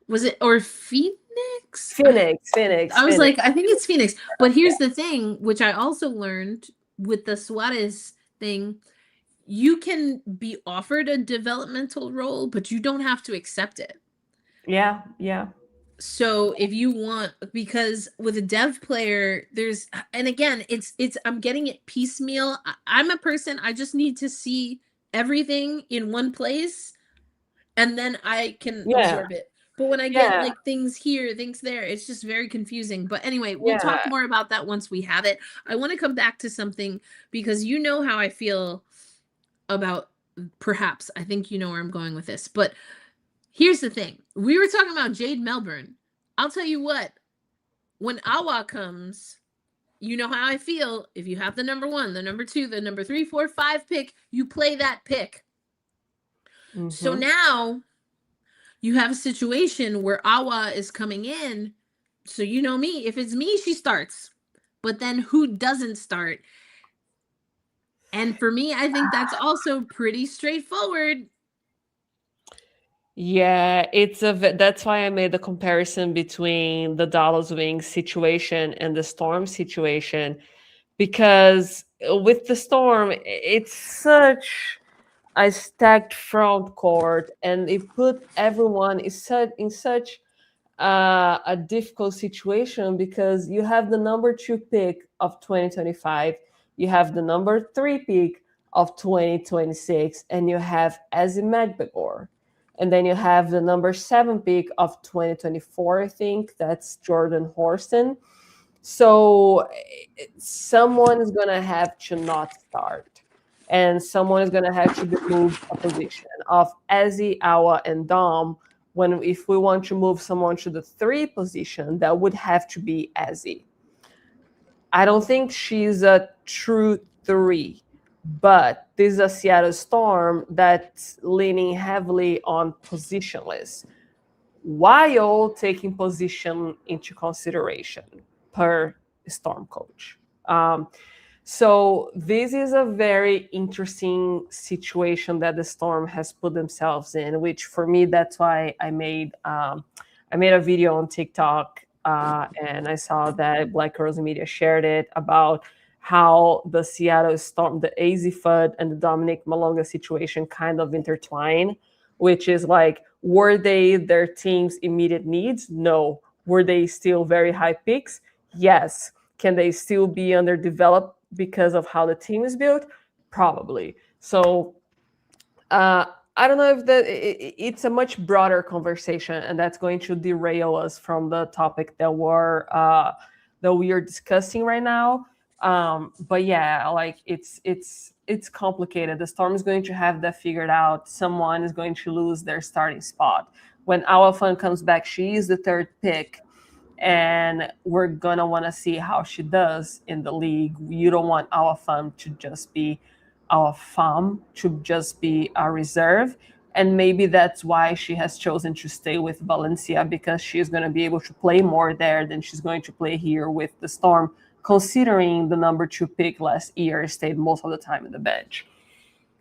Was it, or Phoenix? Phoenix. I was like, I think it's Phoenix. But here's the thing, which I also learned with the Suarez thing. You can be offered a developmental role, but you don't have to accept it. Yeah. So if you want, because with a dev player, and again, it's I'm getting it piecemeal. I'm a person, I just need to see everything in one place, and then I can absorb it. But when I get like things here, things there, it's just very confusing. But anyway, we'll talk more about that once we have it. I want to come back to something, because you know how I feel about, perhaps, I think you know where I'm going with this. But here's the thing. We were talking about Jade Melbourne. I'll tell you what, when Awa comes, you know how I feel. If you have the number 1, the number 2, the number 3, 4, 5 pick, you play that pick. So now you have a situation where Awa is coming in. So you know me, if it's me, she starts. But then who doesn't start? And for me, I think that's also pretty straightforward. Yeah, that's why I made the comparison between the Dallas Wings situation and the Storm situation, because with the Storm, it's such a stacked front court, and it put everyone in such a difficult situation, because you have the number 2 pick of 2025, you have the number 3 pick of 2026, and you have Ezzy Magbegor. And then you have the number 7 pick of 2024, I think. That's Jordan Horston. So someone is going to have to not start. And someone is going to have to move a position of Ezzy, Awa, and Dom. If we want to move someone to the 3 position, that would have to be Ezzy. I don't think she's a true 3, but this is a Seattle Storm that's leaning heavily on positionless, while taking position into consideration per Storm coach. So this is a very interesting situation that the Storm has put themselves in, which for me, that's why I made a video on TikTok, and I saw that Black Girls Media shared it, about how the Seattle Storm, the AZ Fudd and the Dominique Malonga situation kind of intertwine, which is like, were they their team's immediate needs? No. Were they still very high picks? Yes. Can they still be underdeveloped because of how the team is built? Probably. So I don't know if it's a much broader conversation, and that's going to derail us from the topic that we are discussing right now. But yeah, like it's complicated. The Storm is going to have that figured out. Someone is going to lose their starting spot. When Awa Fun comes back, she is the 3rd pick, and we're gonna want to see how she does in the league. You don't want Awa Fun to just be our farm, to just be a reserve. And maybe that's why she has chosen to stay with Valencia, because she's going to be able to play more there than she's going to play here with the Storm, considering the number 2 pick last year stayed most of the time in the bench.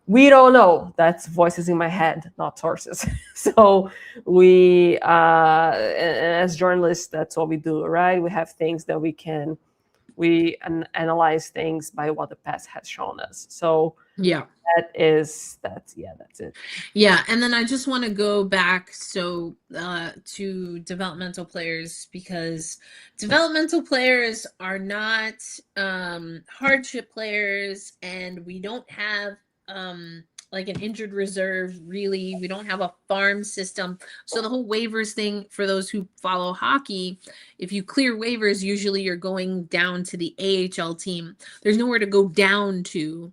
We don't know. That's voices in my head, not sources. So we, as journalists, that's what we do, right? We have things that we analyze things by what the past has shown us. So yeah, that's it. Yeah, and then I just want to go back to developmental players, because developmental players are not hardship players, and we don't have like an injured reserve, really. We don't have a farm system. So the whole waivers thing, for those who follow hockey, if you clear waivers, usually you're going down to the AHL team. There's nowhere to go down to.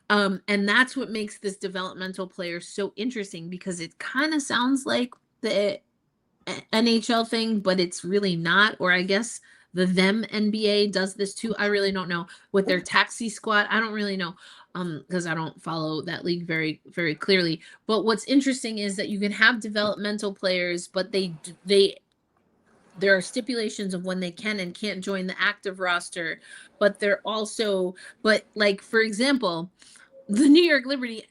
And that's what makes this developmental player so interesting, because it kind of sounds like the NHL thing, but it's really not. Or I guess the NBA does this too. I really don't know. With their taxi squad, I don't really know, because I don't follow that league very, very clearly. But what's interesting is that you can have developmental players, but there are stipulations of when they can and can't join the active roster. But like, for example, the New York Liberty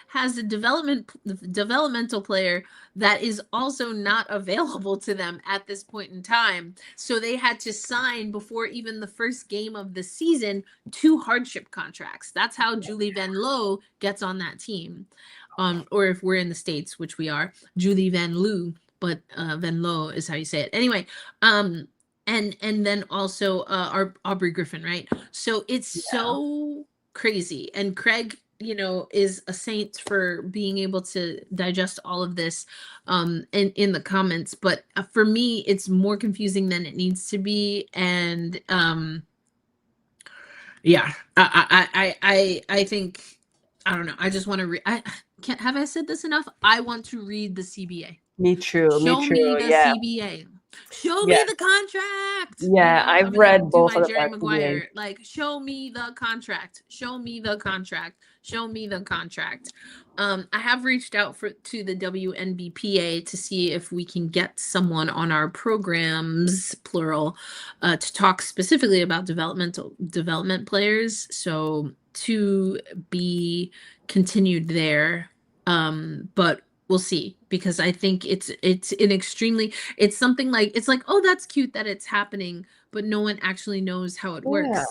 has a developmental player that is also not available to them at this point in time. So they had to sign, before even the first game of the season, 2 hardship contracts. That's how Julie Van Loo gets on that team. Or if we're in the States, which we are, Julie Van Loo, but Van Loo is how you say it. Anyway, and then also Aubrey Griffin, right? So it's so crazy. And Craig, is a saint for being able to digest all of this in the comments. But for me, it's more confusing than it needs to be. And yeah, I think, I don't know. I just want to have I said this enough? I want to read the CBA. Me too. Show me the CBA. Show me the contract. Yeah, I've read both of the Jerry Maguire. Like, show me the contract. Show me the contract. Show me the contract. I have reached out to the WNBPA to see if we can get someone on our programs, plural, to talk specifically about development players. So to be continued there. But we'll see, because I think it's an extremely, it's something like, it's like, oh, that's cute that it's happening, but no one actually knows how it Yeah. works.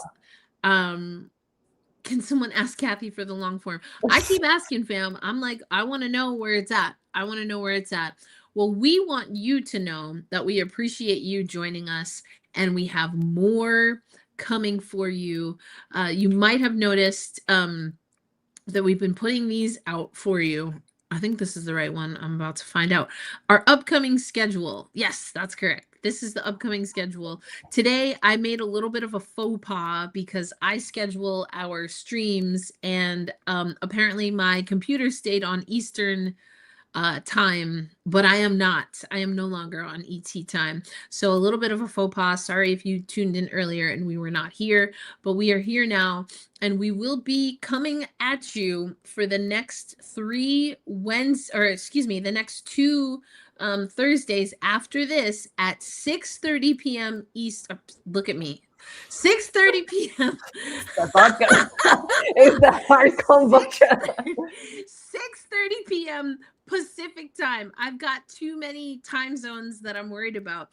Can someone ask Kathy for the long form? I keep asking, fam. I'm like, I want to know where it's at. I want to know where it's at. Well, we want you to know that we appreciate you joining us, and we have more coming for you. You might have noticed that we've been putting these out for you. I think this is the right one. I'm about to find out. Our upcoming schedule. Yes, that's correct. This is the upcoming schedule. Today, I made a little bit of a faux pas because I schedule our streams, and apparently my computer stayed on Eastern time, but I am not. I am no longer on ET time. So a little bit of a faux pas. Sorry if you tuned in earlier and we were not here, but we are here now, and we will be coming at you for the next the next two Thursdays after this at 6:30 p.m. East. Look at me. 6:30 p.m. The vodka. It's the hard kombucha. 6:30 p.m. Pacific time. I've got too many time zones that I'm worried about.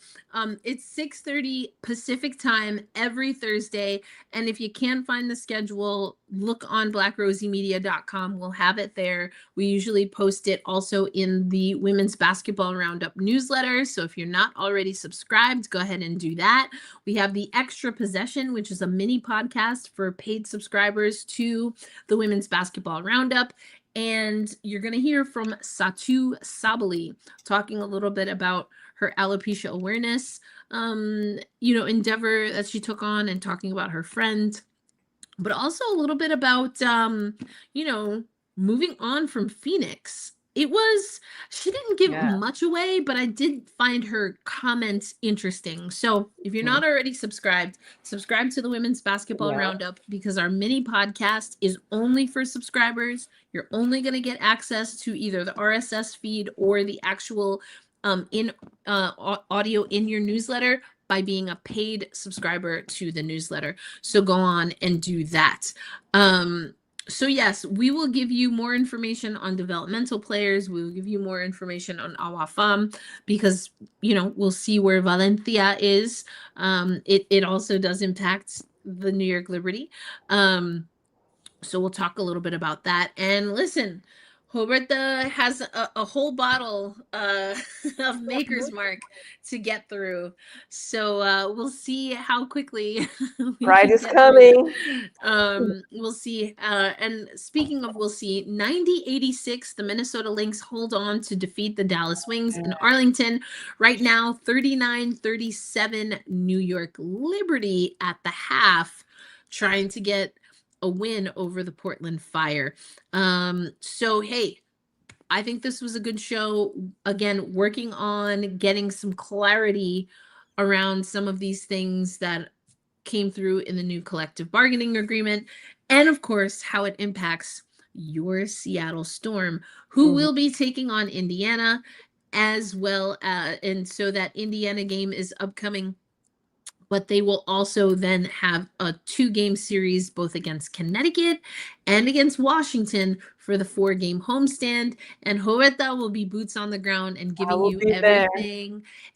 It's 6:30 Pacific time every Thursday. And if you can't find the schedule, look on blackrosiemedia.com. We'll have it there. We usually post it also in the Women's Basketball Roundup newsletter. So if you're not already subscribed, go ahead and do that. We have the Extra Possession, which is a mini podcast for paid subscribers to the Women's Basketball Roundup. And you're going to hear from Satu Sabali talking a little bit about her alopecia awareness, endeavor that she took on, and talking about her friend, but also a little bit about, moving on from Phoenix. She didn't give much away, but I did find her comments interesting. So if you're not already subscribe to the Women's Basketball Roundup, because our mini podcast is only for subscribers. You're only going to get access to either the RSS feed or the actual audio in your newsletter by being a paid subscriber to the newsletter. So go on and do that. So yes, we will give you more information on developmental players. We will give you more information on Awafam, because, we'll see where Valencia is. It also does impact the New York Liberty. So we'll talk a little bit about that. And listen, Roberta has a whole bottle of Maker's Mark to get through. So we'll see how quickly Pride is coming. We'll see. And speaking of we'll see, 90-86, the Minnesota Lynx hold on to defeat the Dallas Wings in Arlington. Right now, 39-37 New York Liberty at the half, trying to get a win over the Portland Fire. So, hey, I think this was a good show. Again, working on getting some clarity around some of these things that came through in the new collective bargaining agreement, and of course, how it impacts your Seattle Storm, who will be taking on Indiana as well. And so that Indiana game is upcoming, but they will also then have a 2-game series both against Connecticut and against Washington for the 4-game homestand. And Roberta will be boots on the ground and giving you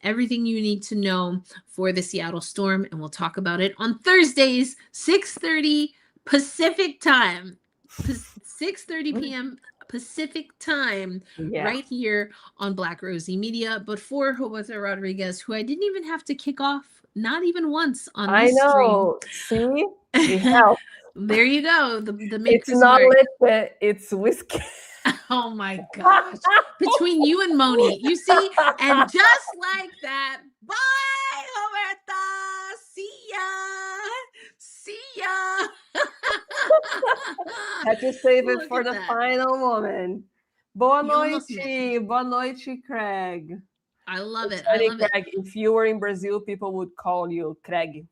everything you need to know for the Seattle Storm. And we'll talk about it on Thursdays, 6:30 Pacific time, 6:30 p.m. Pacific time, right here on Black Rosie Media. But for Roberta Rodriguez, who I didn't even have to kick off, not even once on this stream. See? There you go. The Maker's It's not liquid, it's whiskey. Oh my gosh. Between you and Moni, you see? And just like that, bye, Roberta. See ya. Had to save it for the final moment. Boa noite, Craig. I love it. Funny, Craig. If you were in Brazil, people would call you Craig.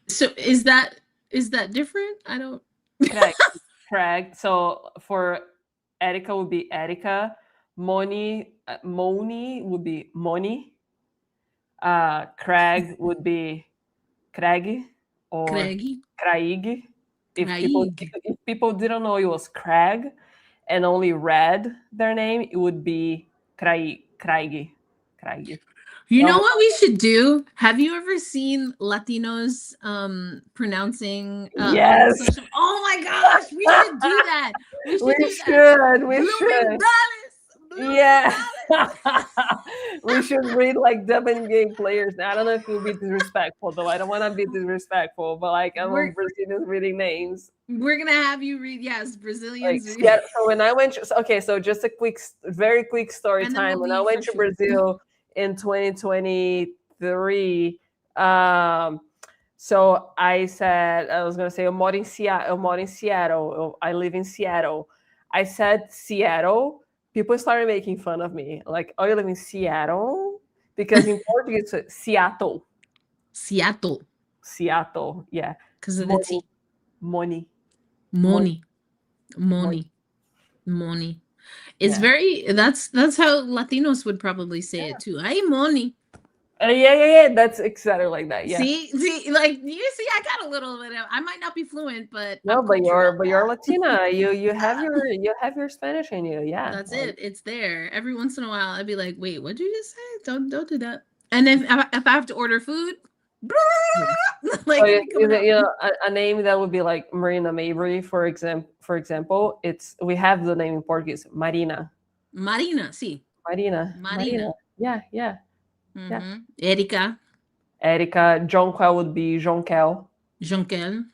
So is that different? I don't. Craig. So for Erica would be Erica. Moni would be Moni. Craig would be Craig or Craig. if Craig. people didn't know it was Craig and only read their name, it would be Craig. You know Oh, what we should do? Have you ever seen Latinos pronouncing yes. social? Oh my gosh, we should do that. We should do that. We Blooming should. Dallas. Yeah. Dallas. We should read like WNBA players. I don't know if it would be disrespectful, though. I don't want to be disrespectful, but like I'm on Brazilians reading names. We're gonna have you read, yes, Brazilians. Like, yeah. So when I went, so just a very quick story And then time. we'll When I leave went for to sure. Brazil in 2023, so I said I was gonna say eu moro em Seattle. I live in Seattle. I said Seattle. People started making fun of me. Like, oh, you live in Seattle? Because in Portuguese, it's Seattle. Seattle. Seattle, yeah. Because of the T. Money. It's very, that's how Latinos would probably say it too. Ay, money. Yeah. That's exactly like that. Yeah. See, like you see, I got a little bit of. I might not be fluent, but no, but you're Latina. You have your Spanish in you. Yeah, that's it. It's there. Every once in a while, I'd be like, "Wait, what did you just say? Don't do that." And if I have to order food, like a name that would be like Marina Mabrey, for example. We have the name in Portuguese, Marina. Marina, sí. Marina. Yeah. Mm-hmm. Erika. Jonquel would be Jonquel. Jonquel.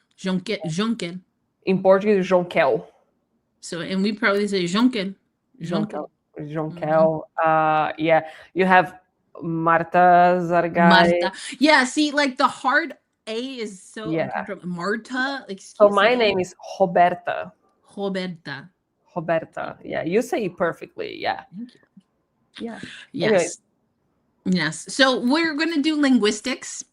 In Portuguese, Jonquel. So, and we probably say Jonquel. Yeah. You have Marta Zargai. Yeah, see, like the hard A is so uncomfortable. Marta. So my name is Roberta. Yeah, you say it perfectly. Yeah. Thank you. Yeah. Yes. Anyway. Yes. So we're gonna do linguistics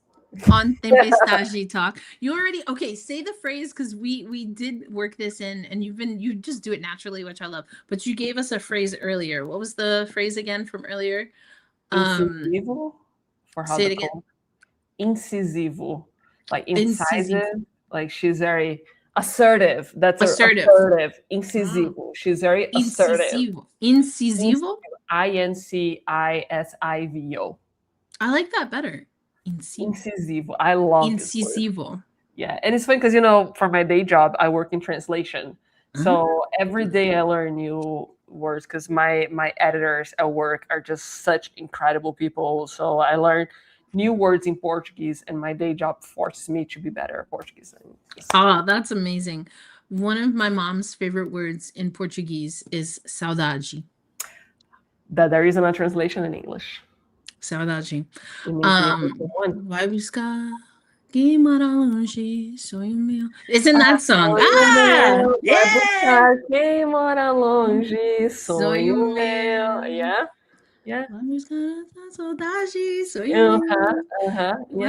on Tempestade talk. You already say the phrase, because we did work this in, and you just do it naturally, which I love. But you gave us a phrase earlier. What was the phrase again from earlier? Incisivo. For how say it again. Incisivo, like incisive. Like she's very assertive. That's assertive. Incisivo. Wow. She's very assertive. Incisivo. Incisivo. I like that better. Incisivo. I love incisivo. Yeah, and it's funny because for my day job, I work in translation. So every day I learn new words because my editors at work are just such incredible people. So I learn new words in Portuguese, and my day job forces me to be better at Portuguese. Oh, that's amazing. One of my mom's favorite words in Portuguese is saudade. That there isn't a translation in English. Saudade. Vai buscar que mora longe, sonho meu. Isn't that song? Vai buscar quem mora longe, sonho meu. Yeah. Vai buscar a saudade, sonho meu.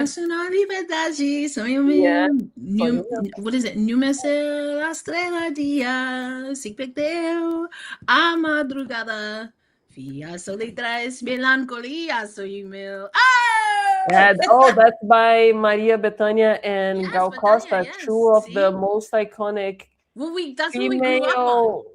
Acho na liberdade, sonho meu. What is it? Numeceu a estrela dia, se perdeu a madrugada. Via sol e traz melancolia, sonho meu. That's by Maria Bethânia and Gal Costa, two of the most iconic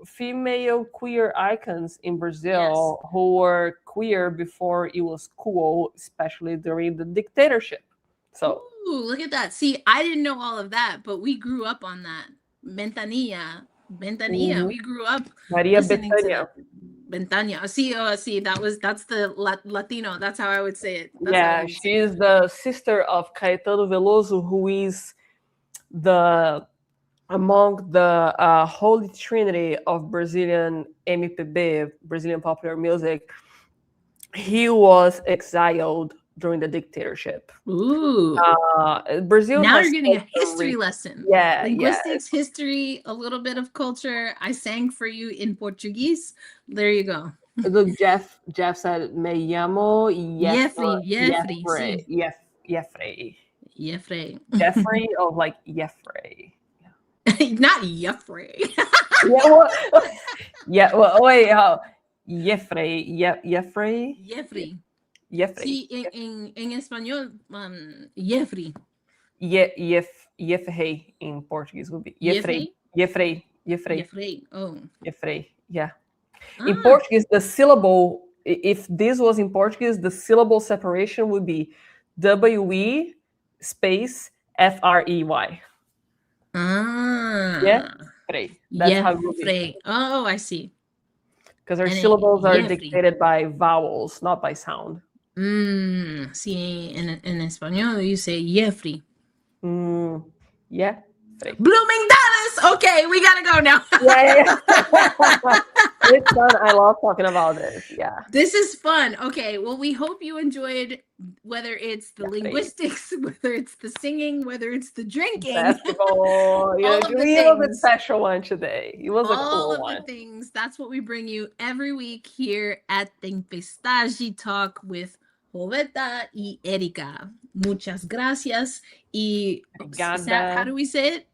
female queer icons in Brazil, who were queer before it was cool, especially during the dictatorship. So, look at that. See, I didn't know all of that, but we grew up on that. Ventanilla. We grew up. Maria Bethânia. Ventania. See, that's the Latino. That's how I would say it. She is the sister of Caetano Veloso, who is among the holy trinity of Brazilian MPB, Brazilian popular music. He was exiled during the dictatorship. Ooh. Brazil. Now you're getting a history lesson. Yeah. Linguistics, history, a little bit of culture. I sang for you in Portuguese. There you go. Look, Jeff said, "Me llamo Jeffrey." Jeffrey of like Jeffrey. Not Jeffrey. Wait. Jeffrey. Sí, en español, Jeffrey. Jefrei in Portuguese would be Jefrei? Jefrei. Jefrei. Jefrei. Oh. Jefrei. Yeah. In Portuguese, the syllable, if this was in Portuguese, the syllable separation would be W-E space F-R-E-Y. Ah. Jefrei. That's how it would be. Jefrei. Oh, I see. Because our And syllables are Jefrei. dictated by vowels, not by sound. Sí, en español you say Jeffrey. Yeah. Bloomingdale's. Okay, we gotta go now. Yeah. It's fun. I love talking about this. Yeah. This is fun. Okay, well, we hope you enjoyed, whether it's the linguistics, whether it's the singing, whether it's the drinking. Basketball. All of the Julie was a things. special one today. It was a All cool of one. the things. That's what we bring you every week here at Tempestade Talk with Joveta y Erika. Muchas gracias. Y Obrigada. how do we say it?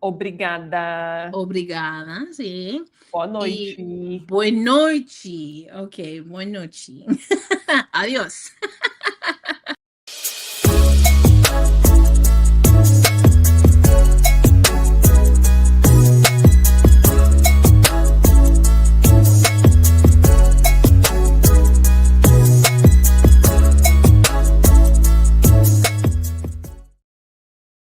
Obrigada. Obrigada, sí. Boa noite. Boa noite. Okay, boa noite. Adiós.